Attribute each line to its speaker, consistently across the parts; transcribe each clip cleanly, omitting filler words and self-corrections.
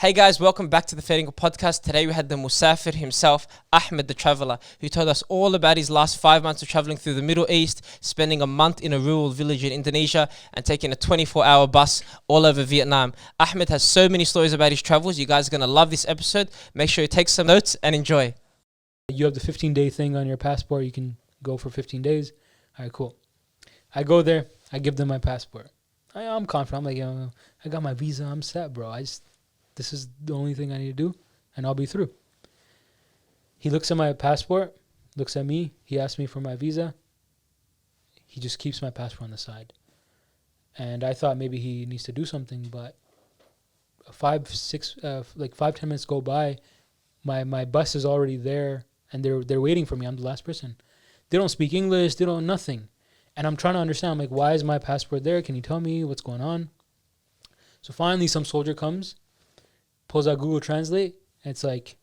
Speaker 1: Hey guys, welcome back to the FairDinkum podcast. Today we had the Musafir himself, Ahmad the Traveller, who told us all about his last 5 months of travelling through the Middle East, spending a month in a rural village in Indonesia, and taking a 24-hour bus all over Vietnam. Ahmad has so many stories about his travels. You guys are going to love this episode. Make sure you take some notes and enjoy.
Speaker 2: You have the 15-day thing on your passport. You can go for 15 days. All right, cool. I go there. I give them my passport. I'm confident. I'm like, yo, I got my visa. I'm set, bro. This is the only thing I need to do, and I'll be through. He looks at my passport, looks at me. He asks me for my visa. He just keeps my passport on the side. And I thought maybe he needs to do something, but 5-10 minutes go by. My bus is already there, and they're waiting for me. I'm the last person. They don't speak English. They don't nothing. And I'm trying to understand. I'm like, why is my passport there? Can you tell me what's going on? So finally, some soldier comes, pulls out Google Translate, and it's like,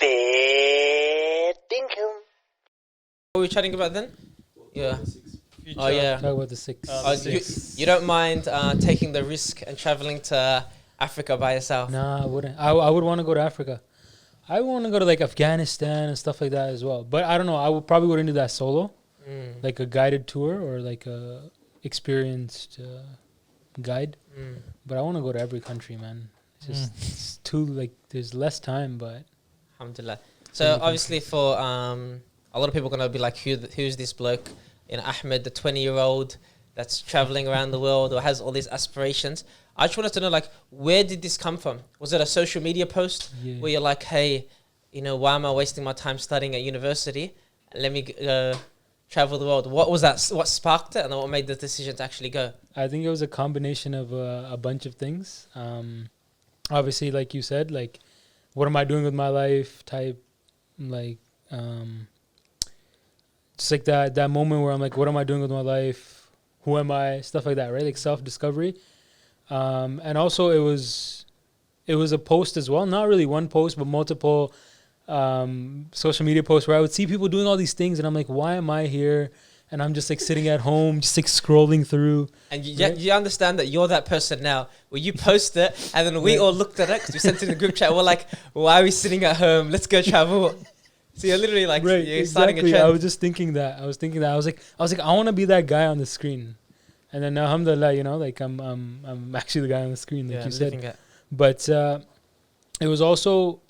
Speaker 1: FairDinkum. What were we chatting about then? Yeah. Oh, yeah.
Speaker 2: Talk about the six.
Speaker 1: You don't mind taking the risk and traveling to Africa by yourself?
Speaker 2: Nah, I wouldn't. I would want to go to Africa. I want to go to like Afghanistan and stuff like that as well. But I don't know. I would probably go into that solo, like a guided tour or like a experienced guide. But I want to go to every country, man. It's just it's too like there's less time, but
Speaker 1: Alhamdulillah. So obviously for a lot of people are gonna be like, who's this bloke? Ahmed, the 20-year-old that's traveling around the world or has all these aspirations. I just wanted to know, like, where did this come from? Was it a social media post where you're like, hey, why am I wasting my time studying at university? Let me travel the world. What was that? What sparked it, and then what made the decision to actually go?
Speaker 2: I think it was a combination of a bunch of things. Obviously, like you said, like, what am I doing with my life type, like, just like that moment where I'm like, what am I doing with my life? Who am I? Stuff like that, right? Like self-discovery. And also it was a post as well. Not really one post, but multiple social media posts where I would see people doing all these things, and I'm like, why am I here? And I'm just like sitting at home, just like scrolling through.
Speaker 1: And you understand that you're that person now, where you post it, and then we all looked at it because we sent it in the group chat. We're like, why are we sitting at home? Let's go travel. So you're literally like,
Speaker 2: right,
Speaker 1: you're starting a trend.
Speaker 2: I was just thinking that. I was like, I want to be that guy on the screen. And then alhamdulillah, like I'm actually the guy on the screen, like you said. But it was also,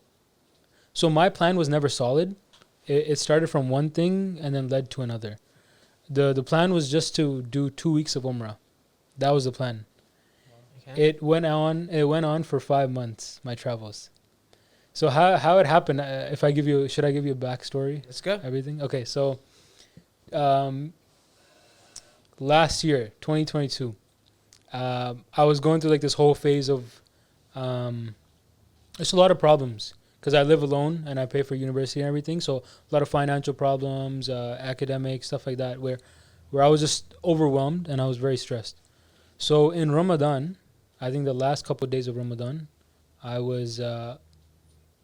Speaker 2: so my plan was never solid. It started from one thing and then led to another. The plan was just to do 2 weeks of Umrah. That was the plan. Okay. It went on for 5 months, my travels. So how it happened, should I give you a backstory?
Speaker 1: Let's go.
Speaker 2: Everything? Okay, so last year, 2022, I was going through like this whole phase of there's a lot of problems because I live alone and I pay for university and everything. So a lot of financial problems, academic stuff like that, where I was just overwhelmed and I was very stressed. So in Ramadan, I think the last couple of days of Ramadan, I was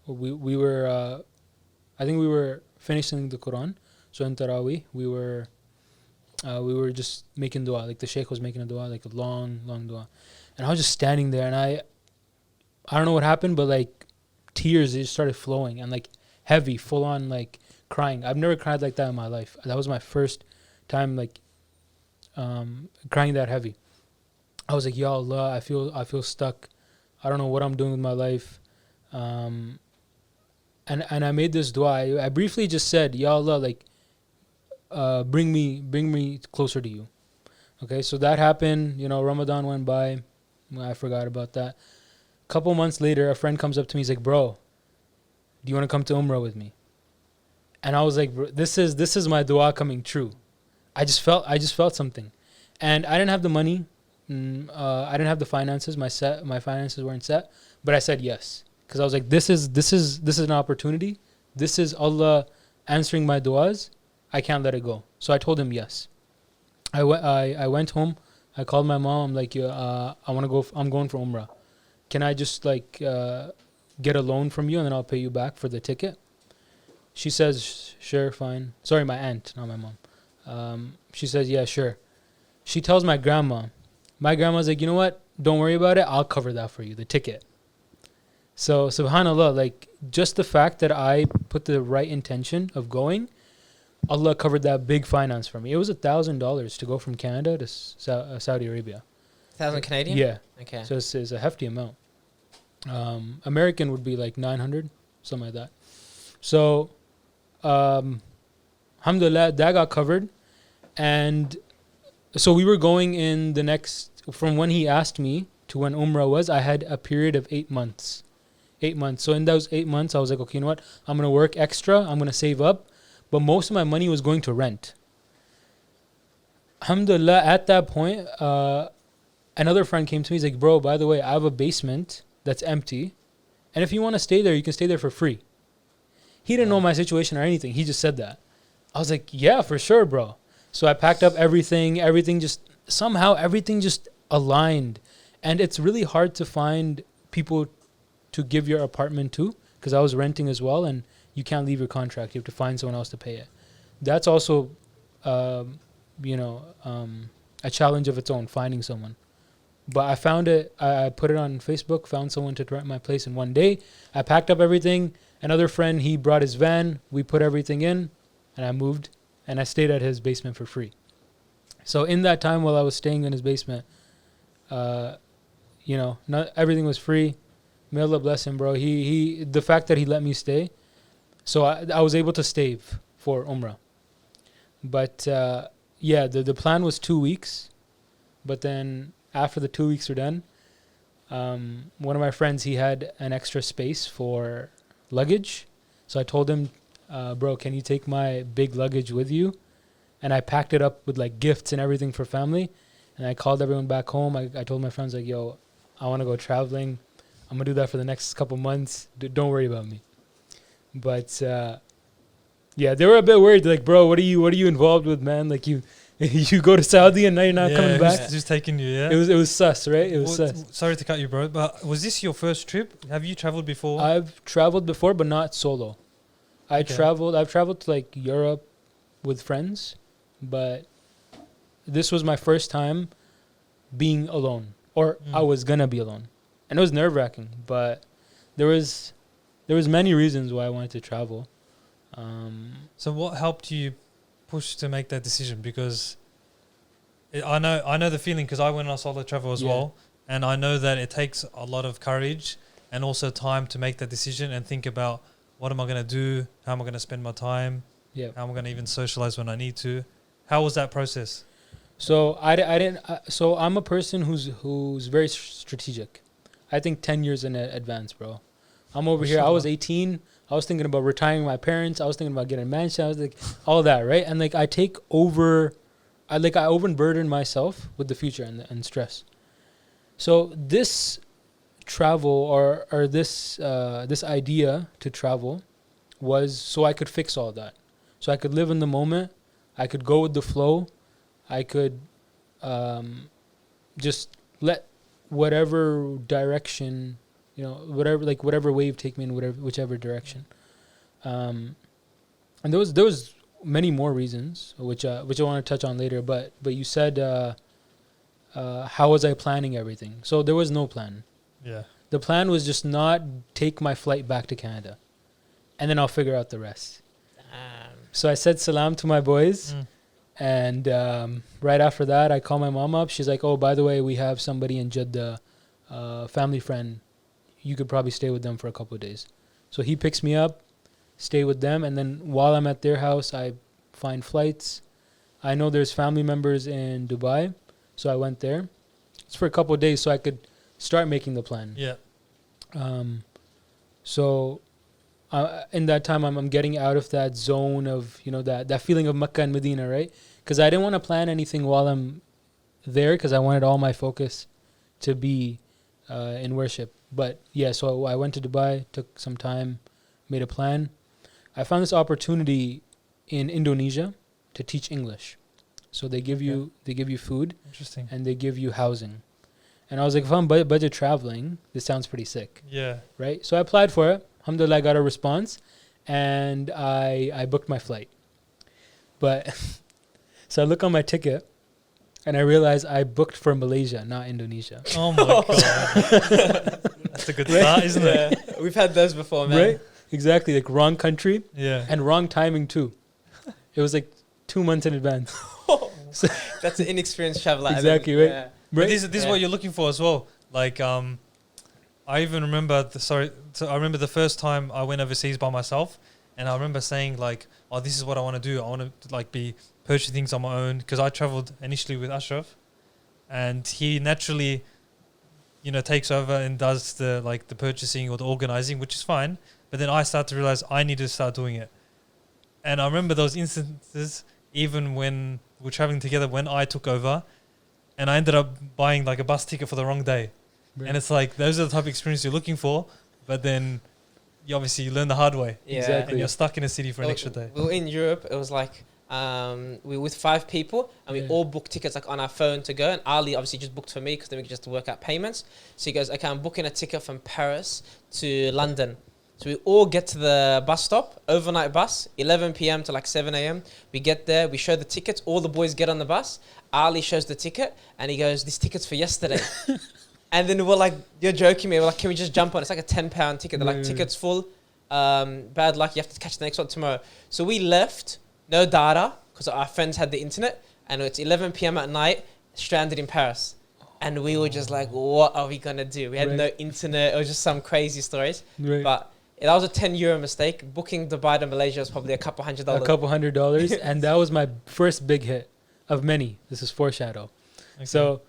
Speaker 2: we were finishing the Quran. So in Taraweeh, we were just making dua, like the Shaykh was making a dua, like a long dua. And I was just standing there, and I don't know what happened, but like tears just started flowing and like heavy, full on like crying. I've never cried like that in my life. That was my first time like crying that heavy. I was like, Ya Allah, I feel stuck. I don't know what I'm doing with my life. And I made this dua. I briefly just said, Ya Allah, like, bring me closer to you. Okay, so that happened. Ramadan went by. I forgot about that. Couple months later, a friend comes up to me. He's like, bro, do you want to come to Umrah with me? And I was like, bro, this is my dua coming true. I just felt something. And I didn't have the money. I didn't have the finances. My finances weren't set. But I said yes. Because I was like, this is an opportunity. This is Allah answering my duas. I can't let it go. So I told him yes. I went home. I called my mom. I'm like, I want to go. I'm going for Umrah. Can I just like get a loan from you and then I'll pay you back for the ticket? She says, sure, fine. Sorry, my aunt, not my mom. She says, yeah, sure. She tells my grandma. My grandma's like, you know what? don't worry about it. I'll cover that for you, the ticket. So, subhanAllah, like, just the fact that I put the right intention of going, Allah covered that big finance for me. It was $1,000 to go from Canada to Saudi Arabia.
Speaker 1: 1,000 Canadian?
Speaker 2: Yeah.
Speaker 1: Okay.
Speaker 2: So it's a hefty amount. American would be like 900, something like that. So, alhamdulillah, that got covered. And so we were going in the next, from when he asked me to when Umrah was, I had a period of 8 months. 8 months. So in those 8 months, I was like, okay, you know what? I'm going to work extra. I'm going to save up. But most of my money was going to rent. Alhamdulillah, at that point, another friend came to me. He's like, bro, by the way, I have a basement that's empty. And if you want to stay there, you can stay there for free. He didn't know my situation or anything. He just said that. I was like, yeah, for sure, bro. So I packed up everything. Everything just aligned. And it's really hard to find people to give your apartment to, because I was renting as well, and you can't leave your contract. You have to find someone else to pay it. That's also, a challenge of its own, finding someone. But I found it. I put it on Facebook, found someone to rent my place in one day. I packed up everything. Another friend, he brought his van. We put everything in, and I moved, and I stayed at his basement for free. So in that time while I was staying in his basement, not everything was free. May Allah bless him, bro. The fact that he let me stay, so I was able to stave for Umrah. But the plan was 2 weeks. But then after the 2 weeks were done, one of my friends, he had an extra space for luggage. So I told him, bro, can you take my big luggage with you? And I packed it up with like gifts and everything for family. And I called everyone back home. I told my friends, like, yo, I want to go traveling. I'm going to do that for the next couple months. Don't worry about me. But, they were a bit worried. Like, bro, what are you involved with, man? Like, you go to Saudi and now you're not coming back.
Speaker 3: Just taking you, yeah?
Speaker 2: It was sus, right? It was sus.
Speaker 3: Sorry to cut you, bro, but was this your first trip? Have you traveled before?
Speaker 2: I've traveled before, but not solo. I've traveled to like Europe with friends, but this was my first time being alone, or I was gonna be alone. And it was nerve-wracking, but there was many reasons why I wanted to travel.
Speaker 3: So what helped you push to make that decision? Because I know the feeling, because I went on a solo travel as well, and I know that it takes a lot of courage and also time to make that decision and think about, what am I going to do? How am I going to spend my time? How am I going to even socialize when I need to? How was that process?
Speaker 2: So so I'm a person who's very strategic. I think 10 years in advance, bro. I'm over here. I was 18. I was thinking about retiring my parents. I was thinking about getting a mansion. I was like, all that, right? And like I overburden myself with the future and stress. So this travel or this idea to travel was so I could fix all that. So I could live in the moment. I could go with the flow. I could just let whatever direction, whatever wave take me in whichever direction. And there was many more reasons which I want to touch on later. But you said how was I planning everything? So there was no plan.
Speaker 3: Yeah.
Speaker 2: The plan was just not take my flight back to Canada, and then I'll figure out the rest. So I said salam to my boys. And right after that, I called my mom up. She's like, oh, by the way, we have somebody in Jeddah, family friend. You could probably stay with them for a couple of days. So he picks me up, stay with them. And then while I'm at their house, I find flights. I know there's family members in Dubai. So I went there. It's for a couple of days so I could start making the plan.
Speaker 3: Yeah.
Speaker 2: So in that time, I'm getting out of that zone of, that feeling of Makkah and Medina, right? Because I didn't want to plan anything while I'm there because I wanted all my focus to be in worship. But yeah, so I went to Dubai, took some time, made a plan. I found this opportunity in Indonesia to teach English. So they give you food.
Speaker 3: Interesting.
Speaker 2: And they give you housing. And I was like, if I'm budget traveling, this sounds pretty sick.
Speaker 3: Yeah. Right?
Speaker 2: So I applied for it. Alhamdulillah, I got a response. And I booked my flight. But so I look on my ticket. and I realized I booked for Malaysia, not Indonesia.
Speaker 3: Oh my god, that's a good start, isn't it?
Speaker 1: Yeah, we've had those before, man.
Speaker 2: Right? Exactly, like wrong country
Speaker 3: Yeah.
Speaker 2: and wrong timing too. It was like 2 months in advance.
Speaker 1: That's an inexperienced traveler.
Speaker 2: Exactly, right?
Speaker 1: Yeah.
Speaker 3: But
Speaker 2: Right?
Speaker 3: this is what you're looking for as well. Like, I even remember so I remember the first time I went overseas by myself, and I remember saying like, "Oh, this is what I want to do. I want to like be purchasing things on my own," because I traveled initially with Ashraf, and he naturally, takes over and does the purchasing or the organizing, which is fine. But then I start to realize I need to start doing it, and I remember those instances even when we're traveling together when I took over, and I ended up buying like a bus ticket for the wrong day.
Speaker 2: Right.
Speaker 3: And it's like, those are the type of experience you're looking for, but then you learn the hard way.
Speaker 1: Yeah.
Speaker 2: Exactly.
Speaker 3: And you're stuck in a city for an
Speaker 1: Well,
Speaker 3: extra day.
Speaker 1: We were in Europe. It was like we were with 5 people, and we
Speaker 2: Yeah.
Speaker 1: all booked tickets like on our phone to go. And Ali obviously just booked for me because then we could just work out payments. So he goes, "Okay, I'm booking a ticket from Paris to London." So we all get to the bus stop, overnight bus, 11 p.m. to like 7 a.m. We get there, we show the tickets. All the boys get on the bus. Ali shows the ticket, and he goes, "This ticket's for yesterday." And then we're like, "You're joking me." We're like, "Can we just jump on?" It's like a £10 ticket. They're like, "Ticket's full. Bad luck. You have to catch the next one tomorrow." So we left, no data, because our friends had the internet, and it's 11 p.m. at night, stranded in Paris. And we were just like, "What are we gonna do?" We had no internet. It was just some crazy stories.
Speaker 2: Right.
Speaker 1: But that was a €10 mistake. Booking Dubai to Malaysia was probably a couple $100.
Speaker 2: A couple $100, and that was my first big hit of many. This is foreshadow.
Speaker 3: Okay.
Speaker 2: So,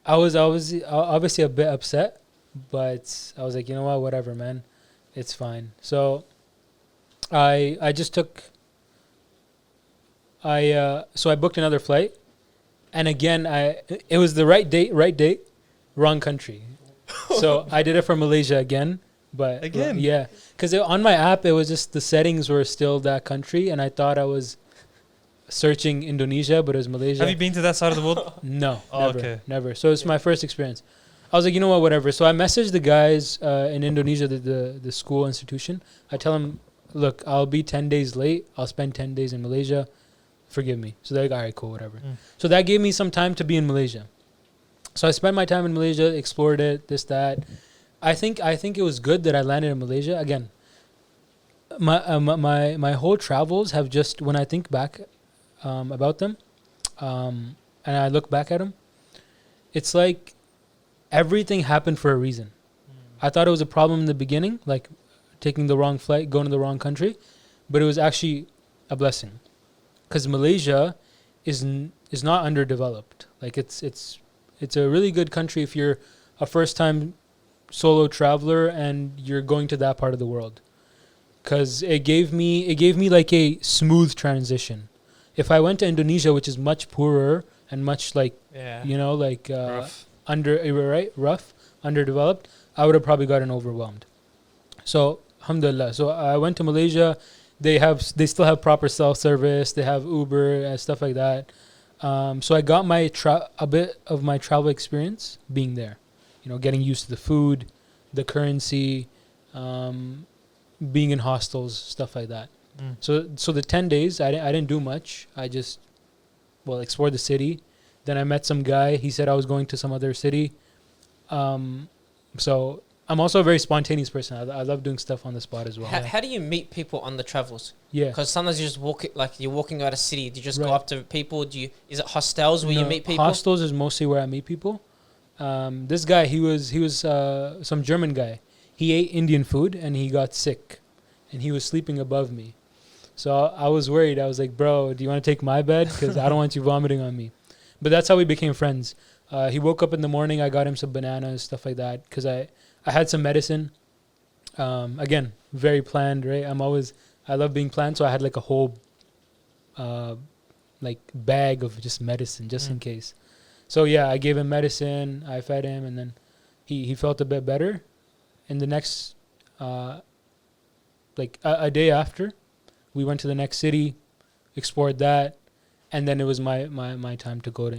Speaker 2: I was obviously a bit upset, but I was like, you know what, whatever, man, it's fine. So, I just took. So I booked another flight, and again, it was the right date, wrong country. So I did it for Malaysia again, but
Speaker 3: Again?
Speaker 2: yeah, because on my app it was just the settings were still that country, and I thought I was searching Indonesia, but it was Malaysia.
Speaker 3: Have you been to that side of the world?
Speaker 2: No,
Speaker 3: Oh,
Speaker 2: never,
Speaker 3: okay.
Speaker 2: never. So it's my first experience. I was like, you know what, whatever. So I messaged the guys in Indonesia, the school institution. I tell them, look, I'll be 10 days late. I'll spend 10 days in Malaysia. Forgive me. So they're like, all right, cool, whatever. So that gave me some time to be in Malaysia. So I spent my time in Malaysia, explored it, this, that. I think it was good that I landed in Malaysia. Again, my whole travels have just, when I think back about them, and I look back at them, it's like everything happened for a reason. I thought it was a problem in the beginning, like taking the wrong flight, going to the wrong country, but it was actually a blessing, because Malaysia is not underdeveloped. Like it's a really good country if you're a first time solo traveler and you're going to that part of the world, because it gave me like a smooth transition. If I went to Indonesia, which is much poorer and much like
Speaker 3: Rough.
Speaker 2: rough, underdeveloped, I would have probably gotten overwhelmed. So alhamdulillah. So I went to Malaysia. They still have proper self-service. They have Uber, stuff like that. So I got a bit of my travel experience being there. Getting used to the food, the currency, being in hostels, stuff like that. So the 10 days, I didn't do much. I just, explored the city. Then I met some guy. He said I was going to some other city. So I'm also a very spontaneous person. I love doing stuff on the spot as well.
Speaker 1: How do you meet people on the travels?
Speaker 2: Yeah.
Speaker 1: Because sometimes you just you're walking out a city. Do you just go
Speaker 2: Right.
Speaker 1: up to people? Is it hostels where you
Speaker 2: No,
Speaker 1: meet people?
Speaker 2: Hostels is mostly where I meet people. This guy, he was some German guy. He ate Indian food and he got sick, and he was sleeping above me. So I was worried. I was like, bro, do you want to take my bed? Because I don't want you vomiting on me. But that's how we became friends. He woke up in the morning. I got him some bananas, stuff like that, because I had some medicine. Again, very planned, right? I love being planned. So I had like a whole bag of just medicine just in case. So yeah, I gave him medicine. I fed him, and then he felt a bit better. And the next, a day after, we went to the next city, explored that, and then it was my time to go to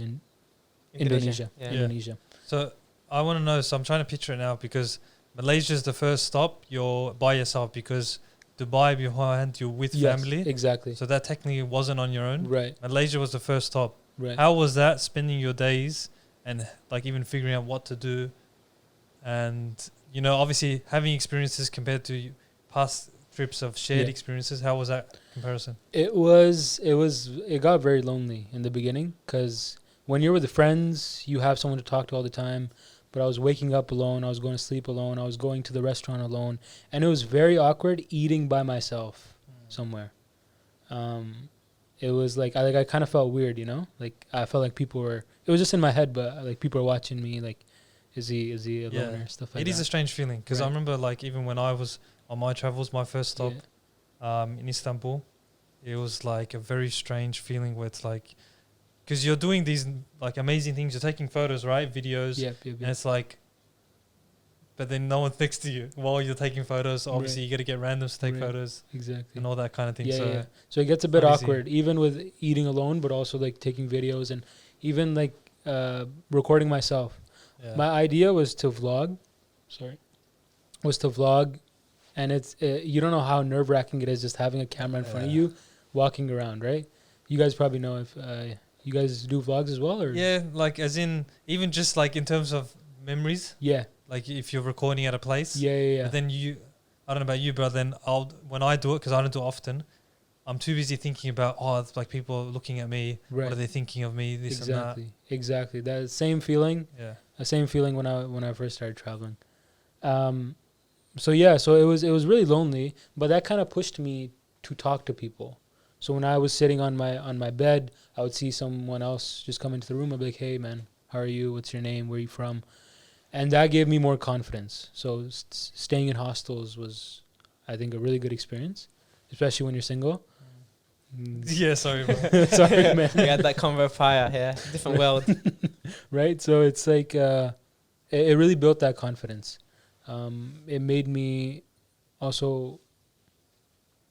Speaker 2: Indonesia.
Speaker 1: Yeah.
Speaker 2: Indonesia.
Speaker 3: So I want to know, so I'm trying to picture it now, because Malaysia is the first stop. You're by yourself, because Dubai beforehand, you're with
Speaker 2: Yes,
Speaker 3: family.
Speaker 2: exactly.
Speaker 3: So that technically wasn't on your own.
Speaker 2: Right.
Speaker 3: Malaysia was the first stop.
Speaker 2: Right.
Speaker 3: How was that spending your days and like even figuring out what to do? And, you know, obviously having experiences compared to past trips of shared experiences. How was that comparison?
Speaker 2: It got very lonely in the beginning because when you're with friends, you have someone to talk to all the time. But I was waking up alone. I was going to sleep alone. I was going to the restaurant alone. And it was very awkward eating by myself somewhere. It was like I kind of felt weird, you know? Like I felt like people were, it was just in my head, but like people were watching me like, is he a loner? Stuff like that.
Speaker 3: It is a strange feeling because I remember like even when I was on my travels, my first stop in Istanbul, it was like a very strange feeling where it's like, because you're doing these like amazing things, you're taking photos, right? Videos. And it's like, but then no one's next to you while you're taking photos. Obviously, you got to get randoms to take photos.
Speaker 2: Exactly.
Speaker 3: And all that kind of thing.
Speaker 2: So it gets a bit awkward, even with eating alone, but also like taking videos and even like recording myself. Yeah. My idea was to vlog. And it's you don't know how nerve-wracking it is just having a camera in front of you, walking around, right? You guys probably know if you guys do vlogs as well, or
Speaker 3: like as in even just like in terms of memories. Like if you're recording at a place. But then I don't know about you, but then when I do it, because I don't do it often, I'm too busy thinking about it's like people looking at me. What are they thinking of me? This and that.
Speaker 2: Exactly. That same feeling. The same feeling when I first started traveling. So it was really lonely, but that kind of pushed me to talk to people. So when I was sitting on my bed, I would see someone else just come into the room. I'd be like, "Hey, man, how are you? What's your name? Where are you from?" And that gave me more confidence. So staying in hostels was, I think, a really good experience, especially when you're single.
Speaker 3: Sorry, bro.
Speaker 2: Sorry, man.
Speaker 1: We had that convo prior here. Different world.
Speaker 2: Right? So it's like, it really built that confidence. It made me also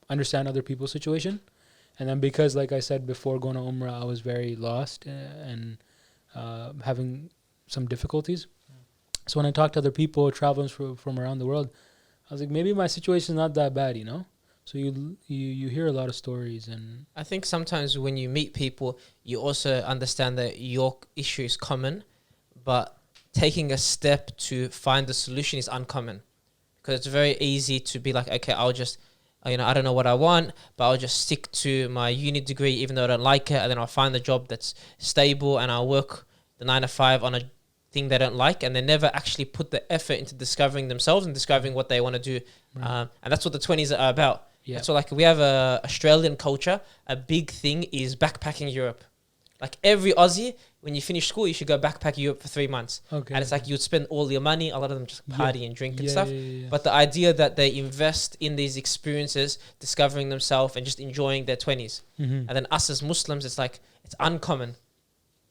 Speaker 2: understand other people's situation. And then because, like I said before, going to Umrah, I was very lost and having some difficulties. So when I talked to other people, travelers from around the world, I was like, maybe my situation is not that bad, you know? So you hear a lot of stories. And
Speaker 1: I think sometimes when you meet people, you also understand that your issue is common, but taking a step to find the solution is uncommon, because it's very easy to be like, okay, I'll just, I don't know what I want, but I'll just stick to my uni degree even though I don't like it, and then I'll find a job that's stable and I'll work the 9 to 5 on a thing they don't like, and they never actually put the effort into discovering themselves and discovering what they want to do. And that's what the 20s are about. So like we have a Australian culture, a big thing is backpacking Europe. Like every Aussie, when you finish school, you should go backpack Europe for 3 months. And it's like you'd spend all your money, a lot of them just party and drink and stuff. But the idea that they invest in these experiences, discovering themselves and just enjoying their 20s. And then us as Muslims, it's like, it's uncommon.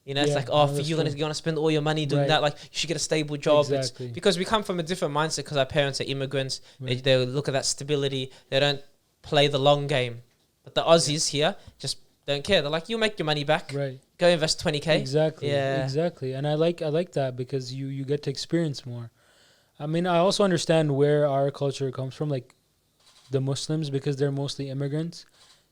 Speaker 1: You know, it's like, for you going to spend all your money doing that. Like, you should get a stable job.
Speaker 2: Exactly.
Speaker 1: Because we come from a different mindset because our parents are immigrants. They look at that stability. They don't play the long game. But the Aussies here just don't care. They're like, you'll make your money back. Go invest 20K.
Speaker 2: Exactly. And I like that because you get to experience more. I mean, I also understand where our culture comes from, like the Muslims, because they're mostly immigrants.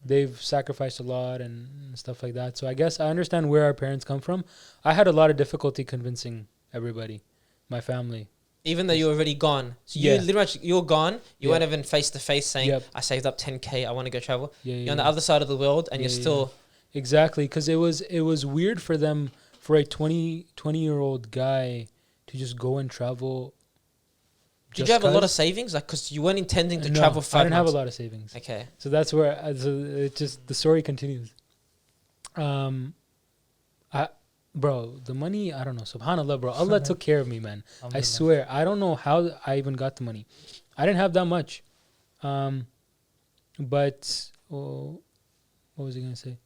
Speaker 2: They've sacrificed a lot and stuff like that. So I guess I understand where our parents come from. I had a lot of difficulty convincing everybody, my family.
Speaker 1: Even though you're already gone. So you're gone. You weren't even face to face saying, I saved up 10K, I want to go travel. You're on the other side of the world and you're still...
Speaker 2: Exactly, because it was weird for them, for a 20-year-old guy to just go and travel.
Speaker 1: Did you have a lot of savings? Like, because you weren't intending to travel 5 months.
Speaker 2: I didn't have a lot of savings.
Speaker 1: Okay.
Speaker 2: So that's where it just, the story continues. Bro, the money, I don't know. SubhanAllah, bro. Allah took care of me, man. I swear. I don't know how I even got the money. I didn't have that much. But what was I going to say?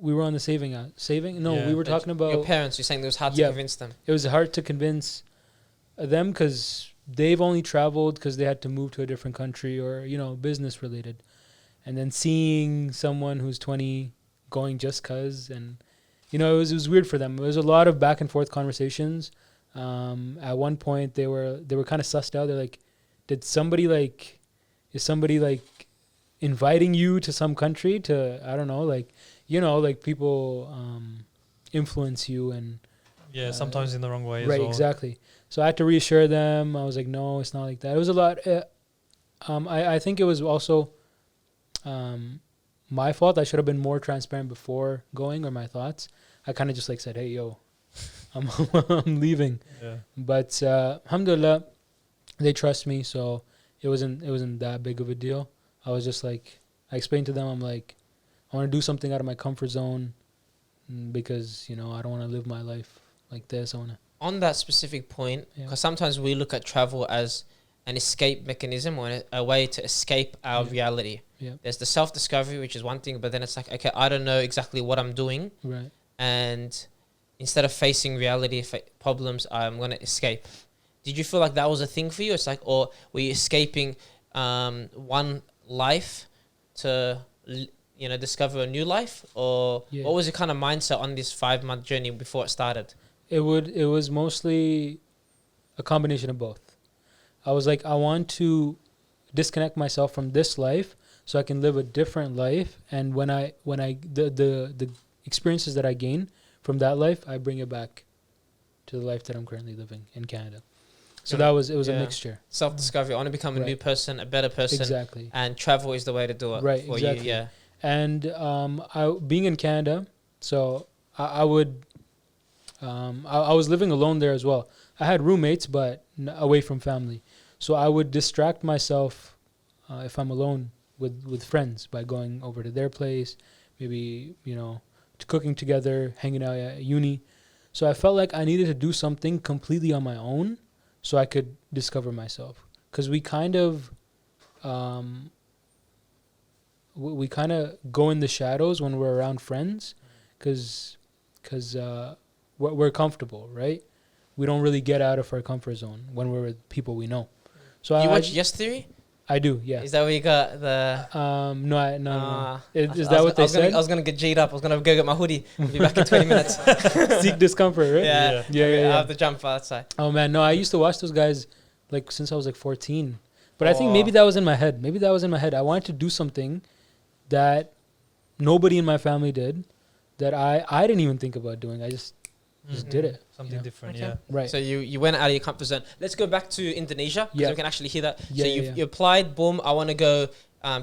Speaker 2: We were on the saving. No, we were talking about
Speaker 1: your parents. You're saying it was hard to convince them.
Speaker 2: It was hard to convince them because they've only traveled because they had to move to a different country or business related, and then seeing someone who's 20 going just cause, and it was weird for them. There was a lot of back and forth conversations. At one point they were kind of sussed out. They're like, is somebody inviting you to some country to, I don't know, like, like people influence you and
Speaker 3: Yeah, sometimes in the wrong way as
Speaker 2: right,
Speaker 3: well.
Speaker 2: exactly. So I had to reassure them. I was like, no, it's not like that. It was a lot. I think it was also my fault. I should have been more transparent before going, or my thoughts. I kind of just like said, hey, yo, I'm I'm leaving.
Speaker 3: Yeah.
Speaker 2: But alhamdulillah, they trust me, so it wasn't that big of a deal. I was just like, I explained to them, I'm like, I want to do something out of my comfort zone because I don't want to live my life like this. I want to.
Speaker 1: On that specific point,
Speaker 2: Yeah.
Speaker 1: because sometimes we look at travel as an escape mechanism or a way to escape our
Speaker 2: Yeah.
Speaker 1: reality.
Speaker 2: Yeah.
Speaker 1: There's the self-discovery, which is one thing, but then it's like, okay, I don't know exactly what I'm doing,
Speaker 2: Right.
Speaker 1: and instead of facing reality problems, I'm going to escape. Did you feel like that was a thing for you? It's like, or were you escaping one life to discover a new life, or
Speaker 2: Yeah.
Speaker 1: what was your kind of mindset on this 5-month journey before it started?
Speaker 2: It was mostly a combination of both. I was like, I want to disconnect myself from this life so I can live a different life, and when the experiences that I gain from that life, I bring it back to the life that I'm currently living in Canada. So it was a
Speaker 1: Yeah.
Speaker 2: mixture.
Speaker 1: Self-discovery. I want to become a
Speaker 2: Right.
Speaker 1: new person, a better person,
Speaker 2: Exactly.
Speaker 1: and travel is the way to do it.
Speaker 2: Right,
Speaker 1: For
Speaker 2: exactly.
Speaker 1: you, yeah.
Speaker 2: And being in Canada, so I would I was living alone there as well. I had roommates, but away from family. So I would distract myself if I'm alone with friends by going over to their place, maybe cooking together, hanging out at uni. So I felt like I needed to do something completely on my own so I could discover myself. Because we kind of we kind of go in the shadows when we're around friends, because we're comfortable, right? We don't really get out of our comfort zone when we're with people we know. So
Speaker 1: You watch Yes Theory?
Speaker 2: I do, yeah.
Speaker 1: Is that where you got the?
Speaker 2: No. Is
Speaker 1: I
Speaker 2: that
Speaker 1: was
Speaker 2: what they said?
Speaker 1: I was gonna get G'd up. I was gonna go get my hoodie. I'll be back in 20 minutes.
Speaker 2: Seek discomfort, right?
Speaker 1: Yeah.
Speaker 2: Yeah.
Speaker 1: I have to jump outside.
Speaker 2: Oh man, no, I used to watch those guys like since I was like 14. But I think
Speaker 1: Oh.
Speaker 2: maybe that was in my head. I wanted to do something that nobody in my family did, that I didn't even think about doing. I just did it.
Speaker 3: Something
Speaker 2: Yeah.
Speaker 3: different,
Speaker 1: Okay.
Speaker 3: yeah.
Speaker 2: Right.
Speaker 1: So you went out of your comfort zone. Let's go back to Indonesia because
Speaker 2: Yeah.
Speaker 1: we can actually hear that.
Speaker 2: Yeah,
Speaker 1: So
Speaker 2: yeah.
Speaker 1: you applied. Boom. I want to go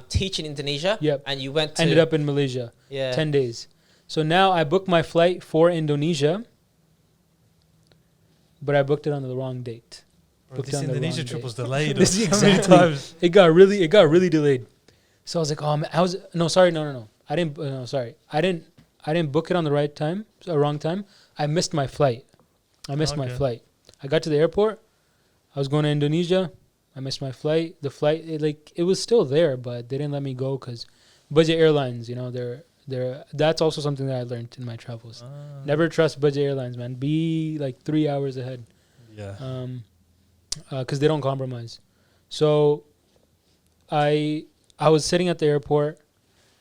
Speaker 1: teach in Indonesia.
Speaker 2: Yep.
Speaker 1: And you went to.
Speaker 2: Ended up in Malaysia.
Speaker 1: Yeah.
Speaker 2: 10 days. So now I booked my flight for Indonesia, but I booked it on the wrong date.
Speaker 3: Bro,
Speaker 2: Booked
Speaker 3: this
Speaker 2: on the
Speaker 3: Indonesia
Speaker 2: wrong
Speaker 3: trip
Speaker 2: day.
Speaker 3: was delayed
Speaker 2: This is
Speaker 3: so many
Speaker 2: exactly-
Speaker 3: times.
Speaker 2: It got really delayed. So I was like, oh man, no. I didn't book it on the right time, wrong time. I missed my flight.
Speaker 3: Okay.
Speaker 2: I got to the airport. I was going to Indonesia. I missed my flight. The flight, it was still there, but they didn't let me go because budget airlines, that's also something that I learned in my travels. Never trust budget airlines, man. Be like 3 hours ahead.
Speaker 3: Yeah.
Speaker 2: Because they don't compromise. So I was sitting at the airport,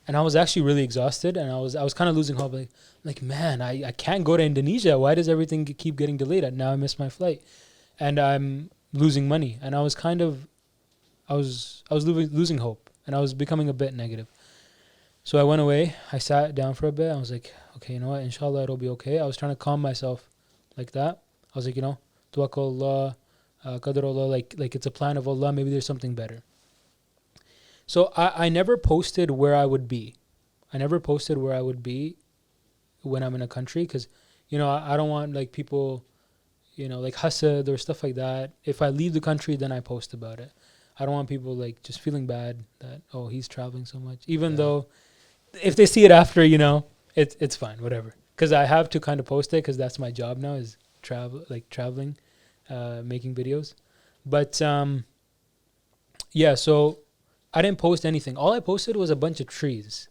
Speaker 2: and I was actually really exhausted, and I was kind of losing hope. Like man, I can't go to Indonesia. Why does everything keep getting delayed? Now I missed my flight, and I'm losing money. And I was losing hope, and I was becoming a bit negative. So I went away. I sat down for a bit. I was like, okay, you know what? Inshallah, it'll be okay. I was trying to calm myself like that. I was like, tawakkul Allah, qadr Allah, like it's a plan of Allah. Maybe there's something better. So I never posted where I would be. When I'm in a country, because, I don't want like people, like hasad or stuff like that. If I leave the country, then I post about it. I don't want people like just feeling bad that, oh, he's traveling so much. Even though if they see it after, it's fine, whatever. Because I have to kind of post it because that's my job now is traveling, making videos. But so I didn't post anything. All I posted was a bunch of trees.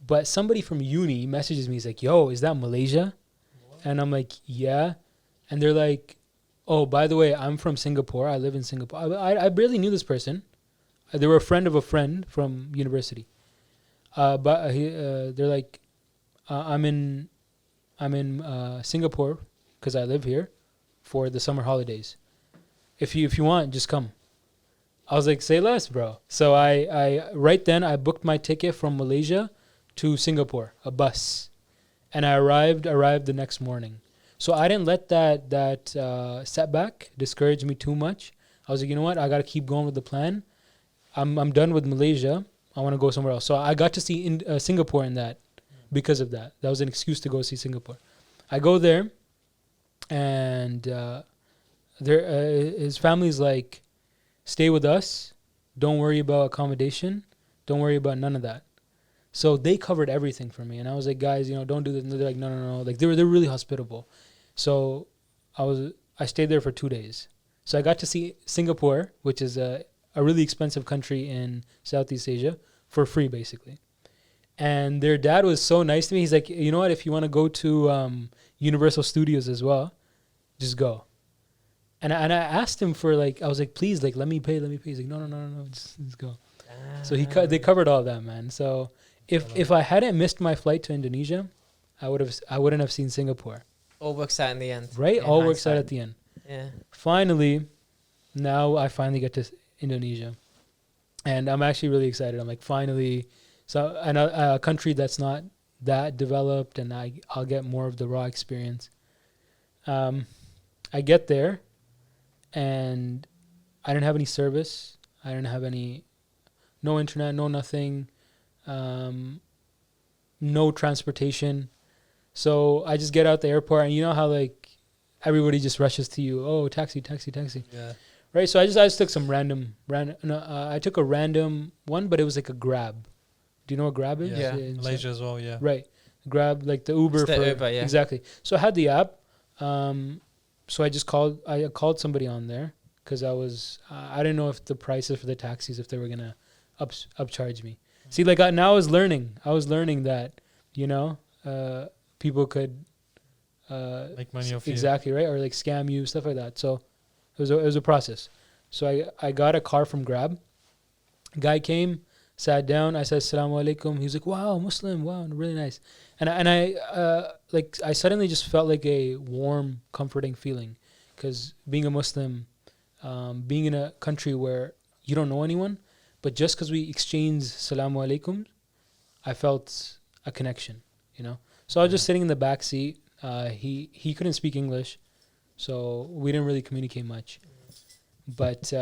Speaker 2: But somebody from uni messages me. He's like, yo, is that Malaysia? What? And I'm like, yeah. And they're like, oh, by the way, I'm from Singapore. I live in Singapore. I barely knew this person. They were a friend of a friend from university. But they're like, I'm in Singapore because I live here for the summer holidays. If you want, just come. I was like, say less, bro. So I right then I booked my ticket from Malaysia to Singapore, a bus, and I arrived the next morning. So I didn't let that setback discourage me too much. I was like, you know what? I got to keep going with the plan. I'm done with Malaysia. I want to go somewhere else. So I got to see Singapore in that because of that. That was an excuse to go see Singapore. I go there, and his family's like, stay with us. Don't worry about accommodation. Don't worry about none of that. So they covered everything for me. And I was like, guys, don't do this. And they're like, no. Like they're really hospitable. So I stayed there for 2 days. So I got to see Singapore, which is a really expensive country in Southeast Asia, for free, basically. And their dad was so nice to me. He's like, you know what? If you want to go to Universal Studios as well, just go. And I asked him for I was like, please, let me pay. He's like, no, just go. So they covered all that, man. So if I hadn't missed my flight to Indonesia, I wouldn't have seen Singapore.
Speaker 1: All works out in the end.
Speaker 2: Right? All works out at the end.
Speaker 1: Yeah.
Speaker 2: Finally, now I finally get to Indonesia. And I'm actually really excited. I'm like, finally, so a country that's not that developed, and I'll get more of the raw experience. I get there, and I didn't have any service. I didn't have no internet, no nothing, no transportation. So I just get out the airport, and you know how everybody just rushes to you. Oh, taxi.
Speaker 3: Yeah.
Speaker 2: Right. So I just took some random. I took a random one, but it was like a Grab. Do you know what Grab is?
Speaker 3: Yeah. Malaysia as well. Yeah.
Speaker 2: Right. Grab, like the Uber.
Speaker 1: It's the Uber, yeah.
Speaker 2: Exactly. So I had the app. So I just called. I called somebody on there because I didn't know if the prices for the taxis, if they were gonna upcharge me. See, now I was learning that people could
Speaker 3: make money off you.
Speaker 2: Exactly, right, or scam you, stuff like that. So it was a process. So I got a car from Grab. Guy came, sat down. I said Assalamu alaikum. He was like, wow, Muslim, wow, really nice. And I suddenly just felt like a warm, comforting feeling, because being a Muslim, being in a country where you don't know anyone, but just because we exchanged Assalamu alaikum, I felt a connection, So I was just sitting in the back seat. He couldn't speak English, so we didn't really communicate much. But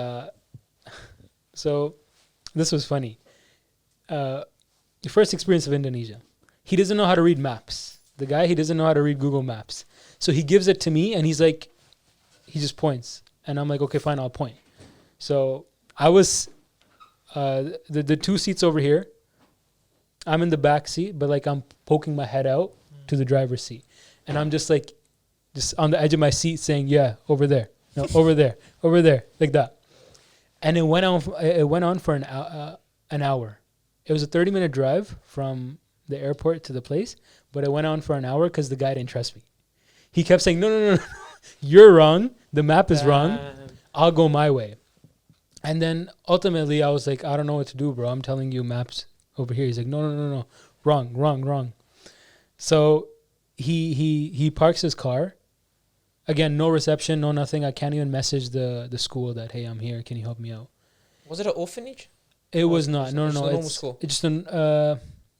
Speaker 2: so this was funny. The first experience of Indonesia. He doesn't know how to read maps. The guy, he doesn't know how to read Google Maps. So he gives it to me, and he's like, he just points. And I'm like, okay, fine, I'll point. So I was, the 2 seats over here, I'm in the back seat, but I'm poking my head out to the driver's seat. And I'm just on the edge of my seat saying, yeah, over there. No, over there, like that. And it went on for an hour. It was a 30-minute drive from the airport to the place, but it went on for an hour because the guy didn't trust me. He kept saying, no, you're wrong. The map is wrong. I'll go my way. And then ultimately I was like, I don't know what to do, bro. I'm telling you maps over here. He's like, no. Wrong. So he parks his car. Again, no reception, no nothing. I can't even message the school that, hey, I'm here. Can you help me out?
Speaker 1: Was it an orphanage?
Speaker 2: It was not. No.
Speaker 1: It's a normal school.
Speaker 2: It's just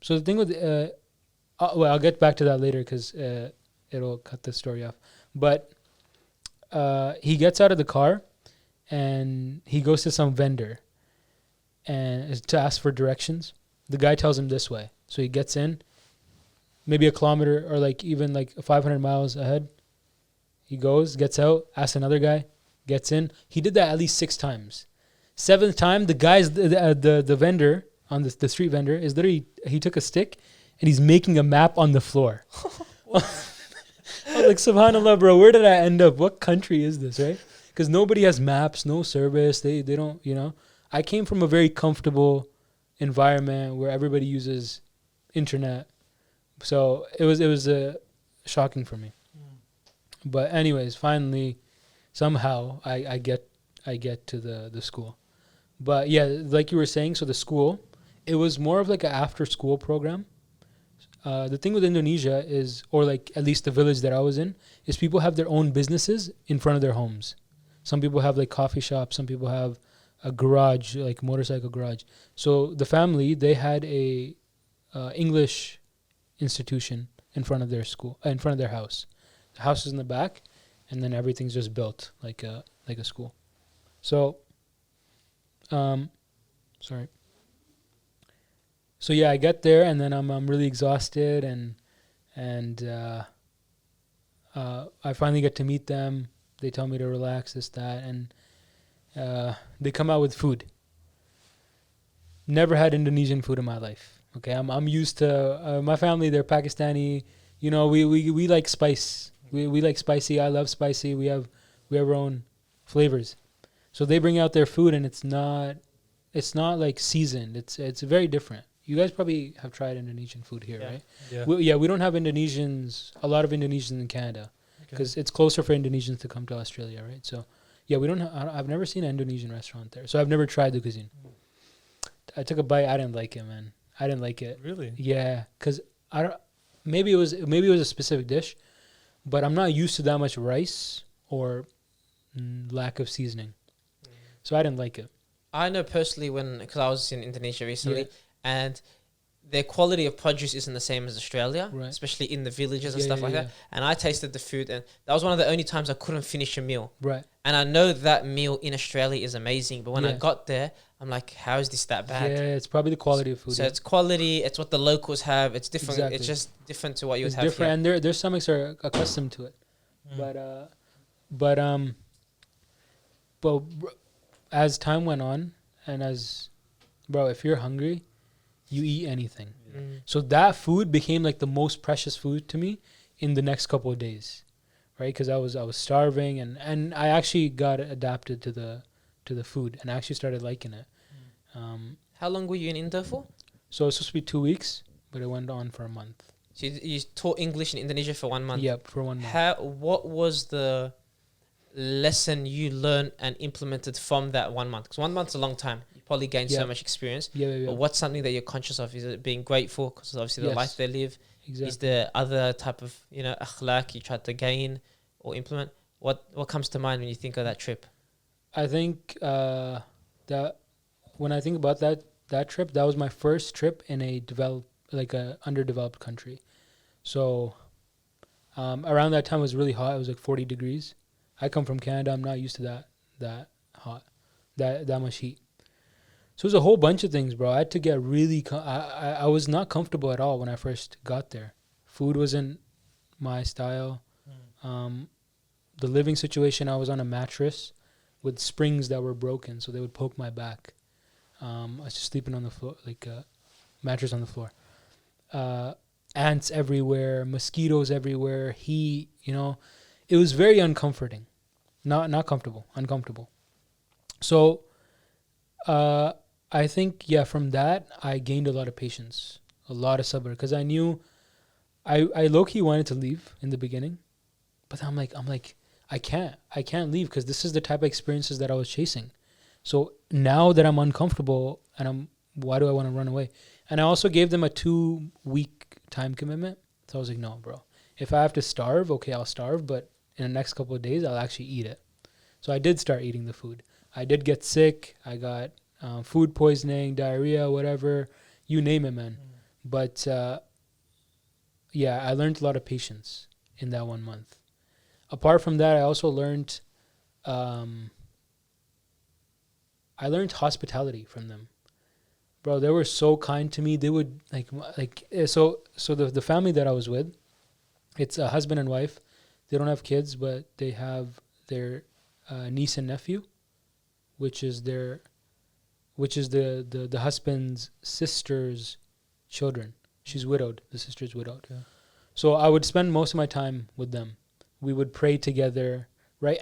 Speaker 2: so the thing with I'll get back to that later because it'll cut the story off. But he gets out of the car and he goes to some vendor and to ask for directions. The guy tells him this way. So he gets in, maybe a kilometer or even 500 miles ahead. He goes, gets out, asks another guy, gets in. He did that at least 6 times. 7th time, the guy's the vendor on the street vendor is literally, he took a stick and he's making a map on the floor. I was like, subhanallah, bro, where did I end up? What country is this, right? Because nobody has maps, no service. They don't, I came from a very comfortable environment where everybody uses internet. So it was shocking for me. But anyways, finally, somehow I get to the school. But yeah, like you were saying, so the school, it was more of an after school program. The thing with Indonesia is, or at least the village that I was in, is people have their own businesses in front of their homes. Some people have coffee shops. Some people have a garage, like motorcycle garage. So the family, they had a English institution in front of their school, in front of their house. The house is in the back, and then everything's just built like a school. So, sorry. So yeah, I get there, and then I'm really exhausted, and I finally get to meet them. They tell me to relax, this, that, and they come out with food. Never had Indonesian food in my life. Okay, I'm used to my family. They're Pakistani. You know, we like spice. We like spicy. I love spicy. We have our own flavors. So they bring out their food, and it's not like seasoned. It's very different. You guys probably have tried Indonesian food here, right?
Speaker 3: Yeah.
Speaker 2: We don't have a lot of Indonesians in Canada, because it's closer for Indonesians to come to Australia, right? So, yeah, we don't. I've never seen an Indonesian restaurant there, so I've never tried the cuisine. I took a bite. I didn't like it, man. I didn't like it.
Speaker 3: Really?
Speaker 2: Yeah, because I don't. Maybe it was a specific dish, but I'm not used to that much rice or lack of seasoning, so I didn't like it.
Speaker 1: I know personally because I was in Indonesia recently, and their quality of produce isn't the same as Australia,
Speaker 2: Right.
Speaker 1: especially in the villages and stuff like that. And I tasted the food, and that was one of the only times I couldn't finish a meal.
Speaker 2: Right.
Speaker 1: And I know that meal in Australia is amazing, but when I got there, I'm like, how is this that bad?
Speaker 2: Yeah, it's probably the quality of food.
Speaker 1: So it's quality, it's what the locals have, it's different.
Speaker 2: Exactly.
Speaker 1: It's just different to what you would
Speaker 2: It's
Speaker 1: have
Speaker 2: different,
Speaker 1: here.
Speaker 2: and their stomachs are accustomed to it. But as time went on, and if you're hungry, you eat anything. So that food became like the most precious food to me in the next couple of days, right? Because I was starving, and I actually got adapted to the food, and I actually started liking it.
Speaker 1: How long were you in Indo for?
Speaker 2: So it's supposed to be 2 weeks, but it went on for a month.
Speaker 1: So you taught English in Indonesia for 1 month.
Speaker 2: Yep, for 1 month.
Speaker 1: What was the lesson you learned and implemented from that 1 month? Because 1 month's a long time. You probably gained so much experience.
Speaker 2: Yeah.
Speaker 1: But what's something that you're conscious of? Is it being grateful because obviously the life they live?
Speaker 2: Exactly.
Speaker 1: Is there other type of akhlaq you tried to gain or implement? What comes to mind when you think of that trip?
Speaker 2: I think that when I think about that trip, that was my first trip in a underdeveloped country. So around that time it was really hot. It was like 40 degrees. I come from Canada. I'm not used to that hot, that much heat. So it was a whole bunch of things, bro. I had to get really. I was not comfortable at all when I first got there. Food wasn't my style. The living situation, I was on a mattress with springs that were broken, so they would poke my back. I was just sleeping on the floor, like a mattress on the floor. Ants everywhere, mosquitoes everywhere, heat. It was very uncomforting, not comfortable, uncomfortable. So, I think from that I gained a lot of patience, a lot of sabr, because I knew I low-key wanted to leave in the beginning, but I'm like I can't leave because this is the type of experiences that I was chasing. So now that I'm uncomfortable why do I want to run away? And I also gave them a 2-week time commitment. So I was like, no, bro, if I have to starve, okay, I'll starve, but in the next couple of days, I'll actually eat it. So I did start eating the food. I did get sick. I got food poisoning, diarrhea, whatever, you name it, man. But I learned a lot of patience in that 1 month. Apart from that, I also learned hospitality from them. Bro, they were so kind to me. They would so the family that I was with, it's a husband and wife. They don't have kids, but they have their niece and nephew, which is the husband's sister's children. She's widowed. The sister's widowed. Okay. So I would spend most of my time with them. We would pray together, right?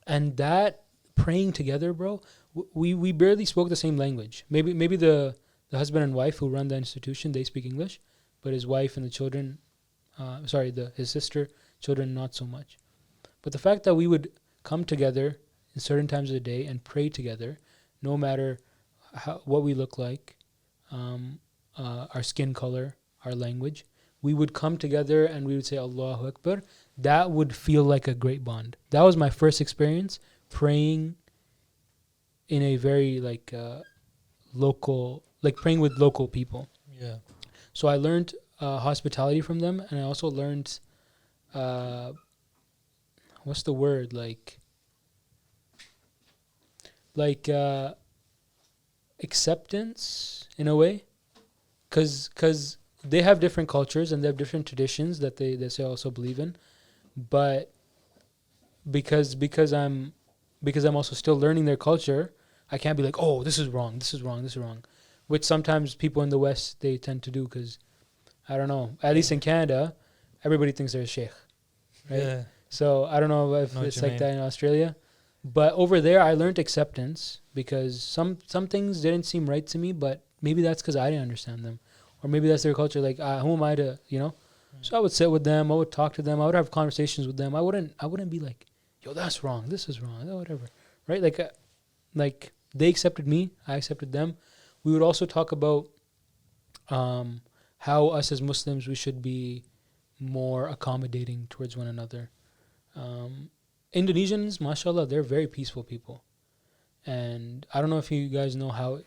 Speaker 2: And that praying together, bro, we barely spoke the same language. Maybe the husband and wife who run the institution, they speak English, but his wife and the children, his sister, children, not so much. But the fact that we would come together in certain times of the day and pray together, no matter what we look like, our skin color, our language, we would come together and we would say Allahu Akbar. That would feel like a great bond. That was my first experience praying in a very like local, like praying with local people.
Speaker 3: Yeah.
Speaker 2: So I learned hospitality from them, and I also learned what's the word, like acceptance in a way, because they have different cultures and they have different traditions that they say also believe in, but because I'm also still learning their culture, I can't be like, oh, this is wrong, this is wrong, this is wrong, which sometimes people in the West they tend to do, because I don't know, at least in Canada, everybody thinks they're a sheikh, right?
Speaker 3: Yeah.
Speaker 2: So I don't know if
Speaker 3: Know what
Speaker 2: it's
Speaker 3: you
Speaker 2: like
Speaker 3: mean.
Speaker 2: that in Australia, but over there I learned acceptance, because some things didn't seem right to me, but maybe that's because I didn't understand them, or maybe that's their culture. Like who am I to, you know? So I would sit with them, I would talk to them, I would have conversations with them. I wouldn't be like, yo, that's wrong, this is wrong, whatever, right? Like they accepted me, I accepted them. We would also talk about how us as Muslims we should be more accommodating towards one another. Indonesians, mashallah, they're very peaceful people, and I don't know if you guys know how